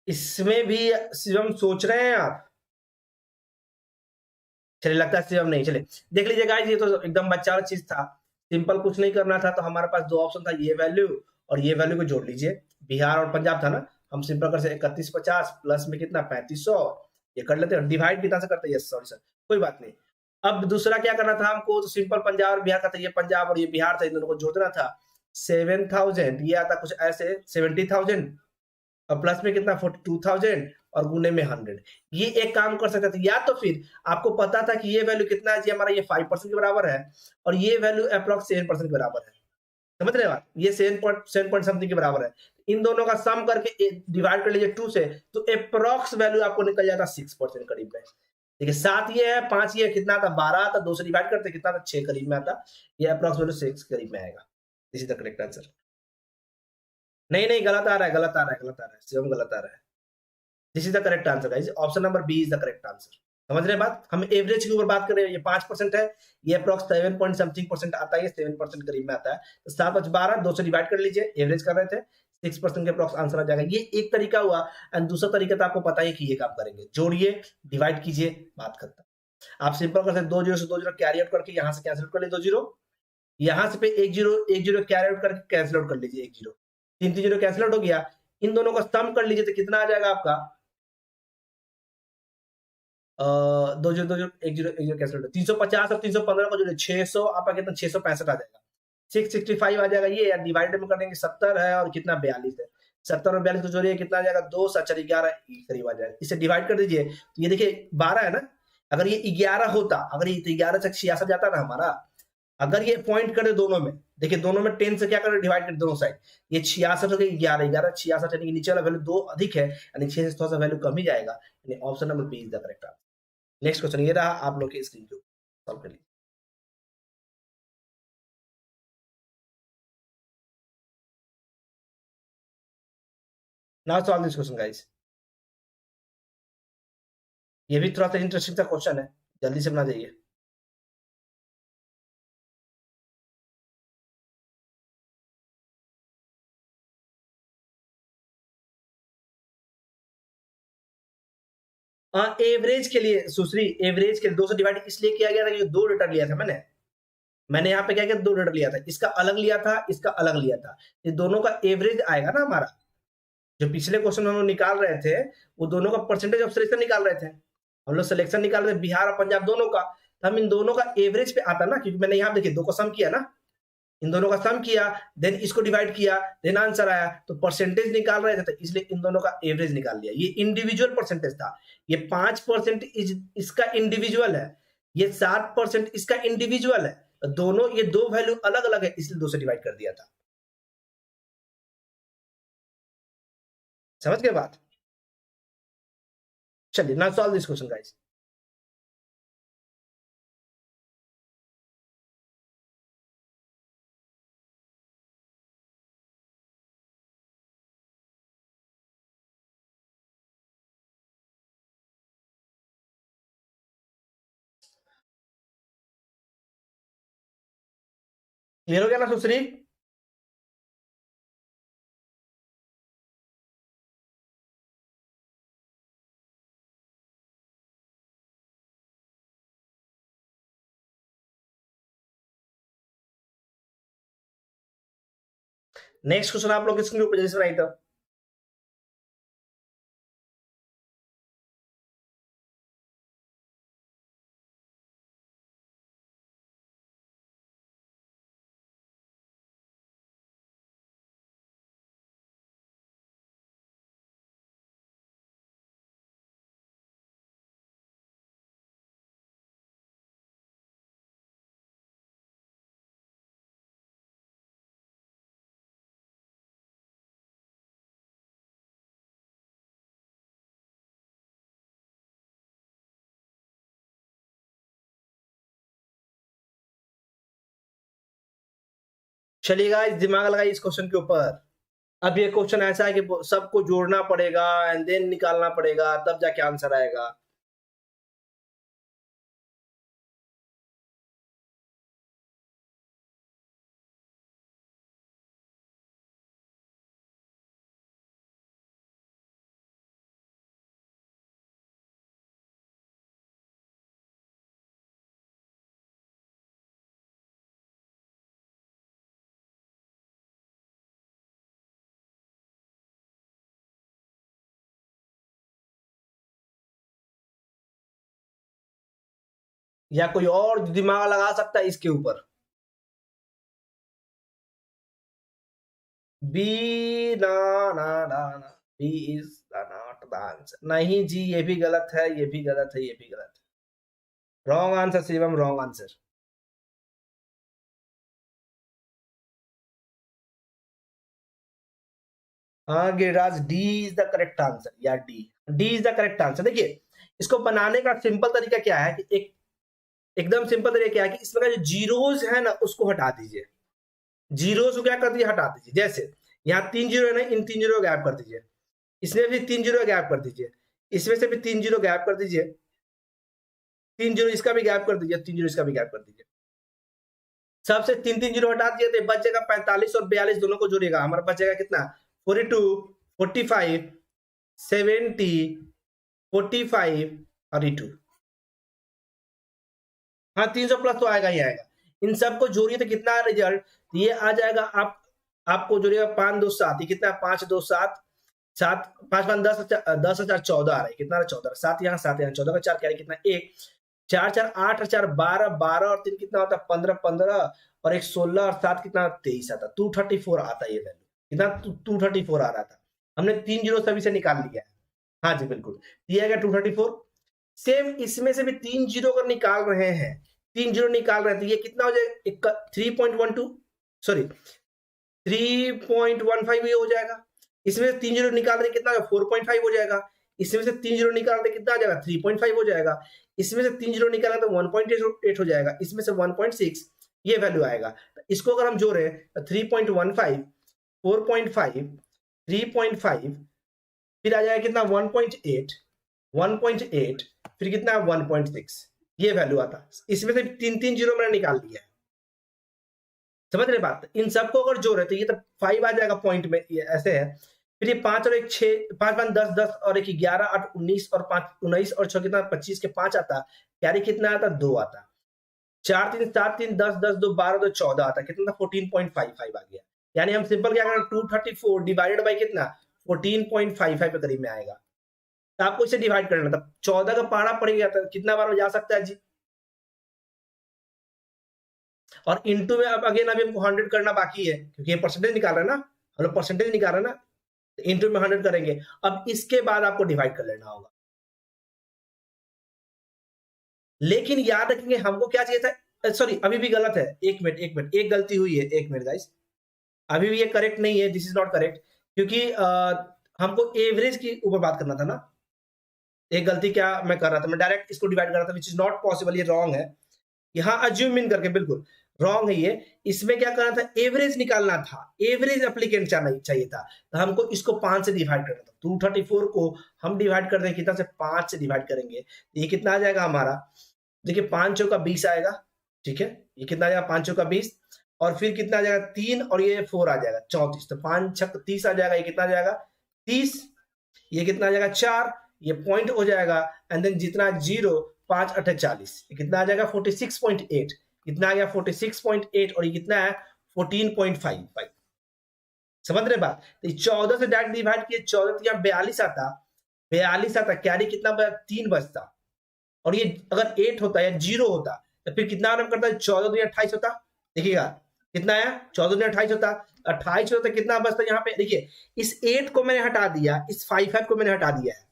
इसमें भी शिवम सोच रहे हैं आप? चलिए, लगता है शिवम नहीं। चले देख लीजिए गाइस, ये तो एकदम बच्चा वाला चीज था। सिंपल कुछ नहीं करना था, तो हमारे पास दो ऑप्शन था, ये वैल्यू और ये वैल्यू को जोड़ लीजिए। बिहार और पंजाब था ना, हम सिंपल कर से 3150 प्लस में कितना 3500, ये कर लेते हैं। डिवाइड कितना से करते हैं? सॉरी सर, कोई बात नहीं। अब दूसरा क्या करना था हमको? तो सिंपल पंजाब और बिहार का था, ये पंजाब और ये बिहार था, इन दोनों को जोड़ना था। 7000 ये आता कुछ ऐसे 70,000, और प्लस में कितना 42,000, और गुने में 100। ये एक काम कर सकते थे, या तो फिर आपको पता था कि ये वैल्यू कितना है जी हमारा, ये 5% के बराबर है, और ये वैल्यू अप्रॉक्स 7% के बराबर है। समझ रहे हैं बात? ये 7 पॉइंट समथिंग के बराबर है। इन दोनों का सम करके डिवाइड कर लीजिए 2 से, तो अप्रॉक्स वैल्यू आपको निकल जाता 6% करीब में। देखिए 7 ये है, 5 ये कितना आता? 12 आता। 2 से डिवाइड करते कितना आता? 6 करीब में आता। ये अप्रॉक्स वैल्यू 6 करीब में आएगा। This is the correct answer. नहीं नहीं, गलत आ रहा है, गलत आ रहा है, गलत आ रहा है, शिवम गलत आ रहा है। This is the correct answer guys, option number B is the correct answer. समझ रहे हैं बात? हम एवरेज के ऊपर बात कर रहे हैं। ये 5% है, ये अप्रॉक्स 7 पॉइंट समथिंग परसेंट आता है, 7% करीब में आता है। तो 7×12 2 से डिवाइड कर लीजिए, एवरेज कर रहे थे, 6% के अप्रॉक्स आंसर आ जाएगा। ये एक तरीका हुआ। एंड दूसरा तरीका तो आपको पता ही कि ये काम करेंगे, जोड़िए, डिवाइड कीजिए, बात खत्म। आप सिंपल कर सकते, 2 जीरो से 2 जीरो कैरी आउट करके यहाँ से कैंसिल कर लीजिए 2 जीरो, यहाँ से पे 1 जीरो 1 जीरो कैरी आउट करके कैंसिल आउट कर लीजिए 1 जीरो, 3 3 जीरो कैंसिल आउट हो गया। इन दोनों का सम कर लीजिए तो कितना आ जाएगा आपका, 2 zero 2 zero 1 zero 1 zero cancel out, 350 और 315 को जोड़िए 600, आपका कितना 665 आ जाएगा, 665 आ जाएगा ये। यार डिवाइड में कर देंगे, 70 है और कितना 42 है, 70 और 42 को जोड़िए कितना आ जाएगा, 2 7 11 करीब आ जाएगा। इसे डिवाइड कर दीजिए तो ये देखिए 12 है ना, अगर ये 11 होता, अगर ये 11 से 66 जाता ना हमारा, अगर ये पॉइंट करे दोनों में, देखिए दोनों में 10 से क्या करें, डिवाइड कर दोनों साइड, ये 66 हो गई, 11 11 66, यानी कि नीचे वाला वैल्यू 2 अधिक है, यानी 6 से थोड़ा सा वैल्यू कम ही जाएगा, यानी option number B is the correct answer. Next question ये रहा, आप लोग के स्क्रीन के ऊपर सॉल्व कर लीजिए। Now solve this question guys. ये भी थोड़ा सा इंटरेस्टिंग सा क्वेश्चन है, जल्दी से बना जाइए। एवरेज के लिए सुश्री, एवरेज के 2 से डिवाइड इसलिए किया गया था कि 2 डेटा लिया था मैंने यहाँ पे क्या किया, 2 डेटा लिया था, इसका अलग लिया था, इसका अलग लिया था, ये दोनों का एवरेज आएगा ना हमारा। जो पिछले क्वेश्चन हम लोग निकाल रहे थे, वो दोनों का परसेंटेज ऑफ सिलेक्शन निकाल रहे थे, हम लोग सिलेक्शन निकाल रहे थे बिहार और पंजाब दोनों का, तो हम इन दोनों का एवरेज पे आता ना, क्योंकि मैंने यहाँ देखिए 2 को सम किया ना, इन दोनों का सम किया, देन इसको डिवाइड किया, देन आंसर आया, तो परसेंटेज निकाल रहे थे, तो इसलिए इन दोनों का एवरेज निकाल लिया। ये इंडिविजुअल परसेंटेज था, ये 5% इसका इंडिविजुअल है, ये 7% इसका इंडिविजुअल है, तो दोनों ये 2 वैल्यू अलग अलग है, इसलिए 2 से डिवाइड कर दिया था। समझ गए बात? चलिए now solve this question guys. Clear हो गया ना सुश्री? नेक्स्ट क्वेश्चन आप लोग इसके ऊपर जैसे बनाई था। चलिए गाइस दिमाग लगाइए इस क्वेश्चन के ऊपर। अब ये क्वेश्चन ऐसा है कि सबको जोड़ना पड़ेगा एंड देन निकालना पड़ेगा, तब जाके आंसर आएगा। या कोई और दिमाग लगा सकता है इसके ऊपर? बी, ना ना ना ना, B is not the answer. नहीं जी, ये भी गलत है, ये भी गलत है, ये भी गलत है। Wrong answer Shivam, wrong answer. हाँ Giriraj, D is the correct answer, या D is the correct answer. देखिए इसको बनाने का सिंपल तरीका क्या है कि एकदम सिंपल तरीका क्या है कि इसमें जो जीरोज है ना उसको हटा दीजिए, जीरोज को क्या कर दीजिए, हटा दीजिए। जैसे यहाँ 3 जीरो है ना, इन 3 जीरो गैप कर दीजिए, इसमें भी 3 जीरो गैप कर दीजिए, इसमें से भी 3 जीरो गैप कर दीजिए, 3 जीरो इसका भी गैप कर दीजिए, 3 जीरो इसका भी गैप कर दीजिए। सबसे 3 जीरो हटा दिए तो बच जाएगा 45 और 42 दोनों को जोड़िएगा, हमारे पास जाएगा कितना 42, 45, 70, 45 और 2। हाँ 300 प्लस तो आएगा ही आएगा। इन सबको जोड़िए तो कितना रिजल्ट ये आ जाएगा, आपको जोड़िएगा 5 2 7, कितना 5 2 7, 7 5 5 10 10,000 14 आ रहा है, कितना 14, 7 यहाँ 7 यहाँ 14 का 4 क्या है कितना 1 4 4 8 4 12 12 और 3 कितना होता है 15 15 और 1 16 और 7 कितना 23 आता, 234 आता है ये वैल्यू, कितना 234 आ रहा था, हमने 3 जीरो सभी से निकाल लिया है। हाँ जी बिल्कुल ये आएगा 234। सेम इसमें से भी 3 जीरो अगर निकाल रहे हैं, 3 जीरो निकाल रहे हैं तो ये कितना हो जाएगा 3.12 सॉरी 3.15 ये हो जाएगा। इसमें से 3 जीरो निकाल रहे कितना 4.5 हो जाएगा, इसमें से 3 जीरो निकाल रहे कितना आ जाएगा 3.5 हो जाएगा, इसमें से 3 जीरो निकाला तो 1.8 हो जाएगा, इसमें से 1.6 ये वैल्यू आएगा। तो इसको अगर हम जोड़े तो 3.15 4.5 3.5 फिर आ जाएगा कितना 1.8 1.8 फिर कितना 1.6 ये वैल्यू आता। इसमें से 3 जीरो मैंने निकाल दिया है, समझ रहे बात। इन सबको अगर जोड़े तो ये तो 5 आ जाएगा पॉइंट में, ये ऐसे है। फिर ये 5 और 1 6 5 5 10 10 और 1 11 8 19 और 5 19 और 6 कितना 25 के 5 आता, कैरी कितना आता 2 आता, 4 3 7 3 10 10 2 12 2 14 आता, कितना 14.55 आ गया। यानी हम सिंपल क्या करें 234 डिवाइडेड बाय कितना 14.55 के करीब में आएगा। तो आपको इसे डिवाइड करना था, 14 का पहाड़ा पड़ गया था, कितना बार में जा सकता है जी। और इनटू में अब अगेन अभी हमको 100 करना बाकी है, क्योंकि ये परसेंटेज निकाल रहे हैं ना, हम लोग परसेंटेज निकाल रहे हैं ना, इनटू में 100 करेंगे। अब इसके बाद आपको डिवाइड कर लेना होगा, लेकिन याद रखेंगे हमको क्या चाहिए था, सॉरी अभी भी गलत है, एक मिनट एक गलती हुई है, एक मिनट गाइस, अभी भी ये करेक्ट नहीं है, दिस इज नॉट करेक्ट, क्योंकि हमको एवरेज के ऊपर बात करना था ना। एक गलती क्या मैं कर रहा था, मैं डायरेक्ट इसको डिवाइड कर रहा था, विच इज नॉट पॉसिबल, ये रॉन्ग है। यहाँ अज्यूम इन करके बिल्कुल रॉन्ग है ये। इसमें क्या करना था एवरेज निकालना था, एवरेज एप्लीकेंट चाहिए था, तो हमको इसको 5 से डिवाइड करना था। 234 को हम डिवाइड कर देंगे कितना से 5 से डिवाइड करेंगे, तो ये कितना आ जाएगा हमारा, देखिए 5 चौका 20 आएगा, ठीक है, ये कितना आ जाएगा 5 चौका 20 और फिर कितना आ जाएगा 3 और ये 4 आ जाएगा 34, तो 5 छक 30 आ जाएगा, ये कितना आ जाएगा 30, ये कितना आ जाएगा 4, ये पॉइंट हो जाएगा एंड देन जितना 0 5 8 40, कितना आ जाएगा 46.8, कितना आ गया 46.8 और ये कितना है 14.55। समझ रहे बात। तो 14 से डायरेक्ट डिवाइड किए 14 तो यहाँ 42 आता, 42 आता, कैरी कितना 3 बचता, और ये अगर 8 होता या 0 होता तो फिर कितना रन करता 14 तो 28 होता, देखिएगा कितना है 14 तो 28 होता, 28 होता कितना बचता यहाँ पे, देखिए इस 8 को मैंने हटा दिया, इस 5 को मैंने हटा दिया है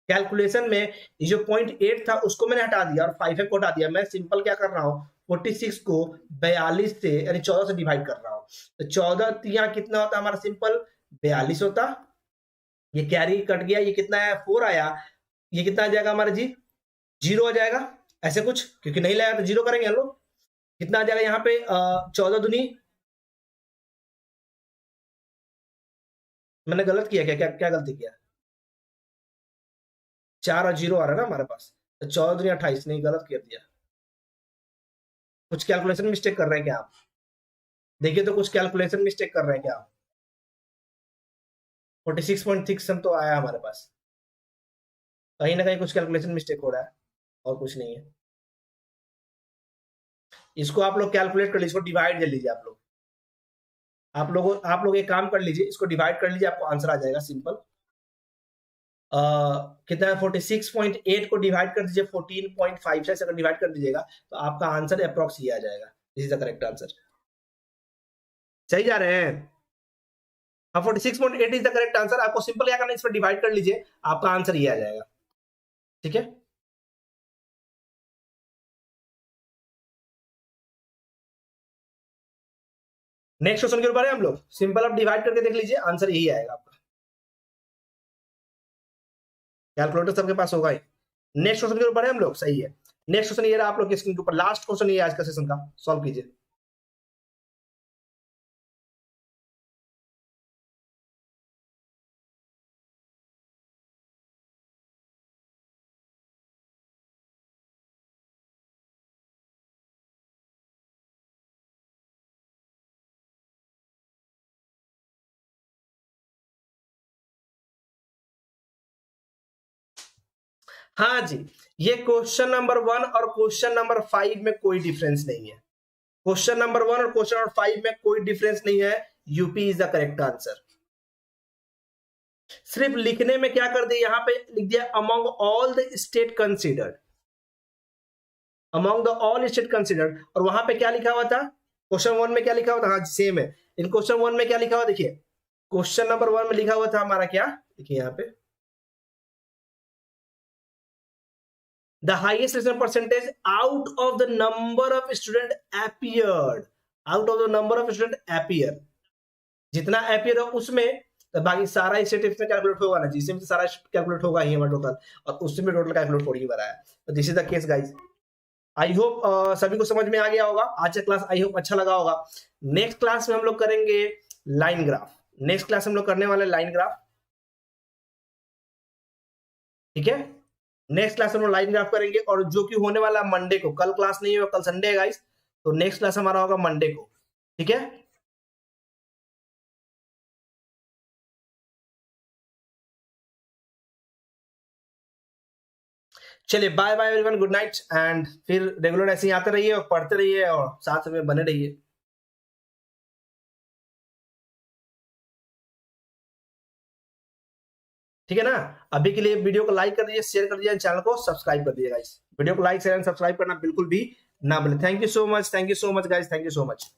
कैलकुलेशन में, ये जो 0.8 था उसको मैंने हटा दिया और 5 को हटा दिया। मैं सिंपल क्या कर रहा हूँ 46 को 42 से यानी 14 से डिवाइड कर रहा हूँ, तो 14 यहाँ कितना होता हमारा सिंपल 42 होता, ये कैरी कट गया, ये कितना है 4 आया, ये कितना आ जाएगा हमारा जी 0 आ जाएगा, ऐसे कुछ, क्योंकि नहीं लाया तो 0 करेंगे हम लोग, कितना आ जाएगा यहाँ पे 14 दूनी, मैंने गलत किया क्या, क्या गलती किया, 4 और 0 आ रहा है ना हमारे पास, तो 14 दूनी 28, नहीं गलत कर दिया, कुछ कैलकुलेशन मिस्टेक कर रहे हैं क्या आप, देखिए तो कुछ कैलकुलेशन मिस्टेक कर रहे हैं क्या आप। 46.6 तो आया हमारे पास, कहीं ना कहीं कुछ कैलकुलेशन मिस्टेक हो रहा है और कुछ नहीं है। इसको आप लोग कैलकुलेट कर लीजिए, इसको डिवाइड कर लीजिए आप लोग एक काम कर लीजिए, इसको डिवाइड कर लीजिए, आपको आंसर आ जाएगा सिंपल। कितना है 46.8 को डिवाइड कर दीजिए 14.5 से, अगर डिवाइड कर दीजिएगा तो आपका आंसर अप्रॉक्स ही आ जाएगा, this is the correct answer. सही जा रहे हैं, हाँ 46.8 इज द करेक्ट आंसर। आपको सिंपल क्या करना है, इस पर डिवाइड कर लीजिए, आपका आंसर ये आ जाएगा, ठीक है। नेक्स्ट क्वेश्चन के ऊपर है हम लोग, सिंपल आप डिवाइड करके देख लीजिए, आंसर यही आएगा आपका, कैलकुलेटर सबके पास होगा ही। नेक्स्ट क्वेश्चन के ऊपर है हम लोग, सही है। नेक्स्ट क्वेश्चन ये रहा आप लोग के स्क्रीन के ऊपर, लास्ट क्वेश्चन ये आज का सेशन का, सॉल्व कीजिए। हाँ जी, ये क्वेश्चन नंबर 1 और क्वेश्चन नंबर 5 में कोई डिफरेंस नहीं है। क्वेश्चन नंबर 1 और क्वेश्चन नंबर 5 में कोई डिफरेंस नहीं है। UP is the correct answer. सिर्फ लिखने में क्या कर दिया, यहां पे लिख दिया among all the state considered, among the all state considered, और वहां पे क्या लिखा हुआ था, क्वेश्चन 1 में क्या लिखा हुआ था, हाँ सेम है। इन क्वेश्चन 1 में क्या लिखा हुआ, देखिए क्वेश्चन नंबर 1 में लिखा हुआ था हमारा क्या, देखिए यहाँ पे the highest result percentage out of the number of student appeared, out of the number of student appear, जितना अपीयर हो उसमें, तो बाकी सारा स्टेट इसमें कैलकुलेट होगा ना, जिसमें सारा कैलकुलेट होगा ही हमारा टोटल, और उसमें टोटल कैलकुलेट हो ही रहा है। तो this is the case guys. I hope सभी को समझ में आ गया होगा। आज का क्लास आई होप अच्छा लगा होगा। नेक्स्ट क्लास में हम लोग करेंगे लाइन ग्राफ। नेक्स्ट क्लास हम लोग करने वाले लाइन ग्राफ, ठीक है। नेक्स्ट क्लास हम लोग लाइन ग्राफ करेंगे, और जो कि होने वाला मंडे को, कल क्लास नहीं होगा, कल संडे है गाइस, तो नेक्स्ट क्लास हमारा होगा मंडे को, ठीक है। चलिए bye bye everyone, good night, and फिर रेगुलर ऐसे ही आते रहिए और पढ़ते रहिए और साथ में बने रहिए। ठीक है ना। अभी के लिए वीडियो को लाइक कर दीजिए, शेयर कर दीजिए, चैनल को सब्सक्राइब कर दीजिए गाइस। वीडियो को लाइक शेयर एंड सब्सक्राइब करना बिल्कुल भी ना भूलें। Thank you so much, thank you so much guys, thank you so much.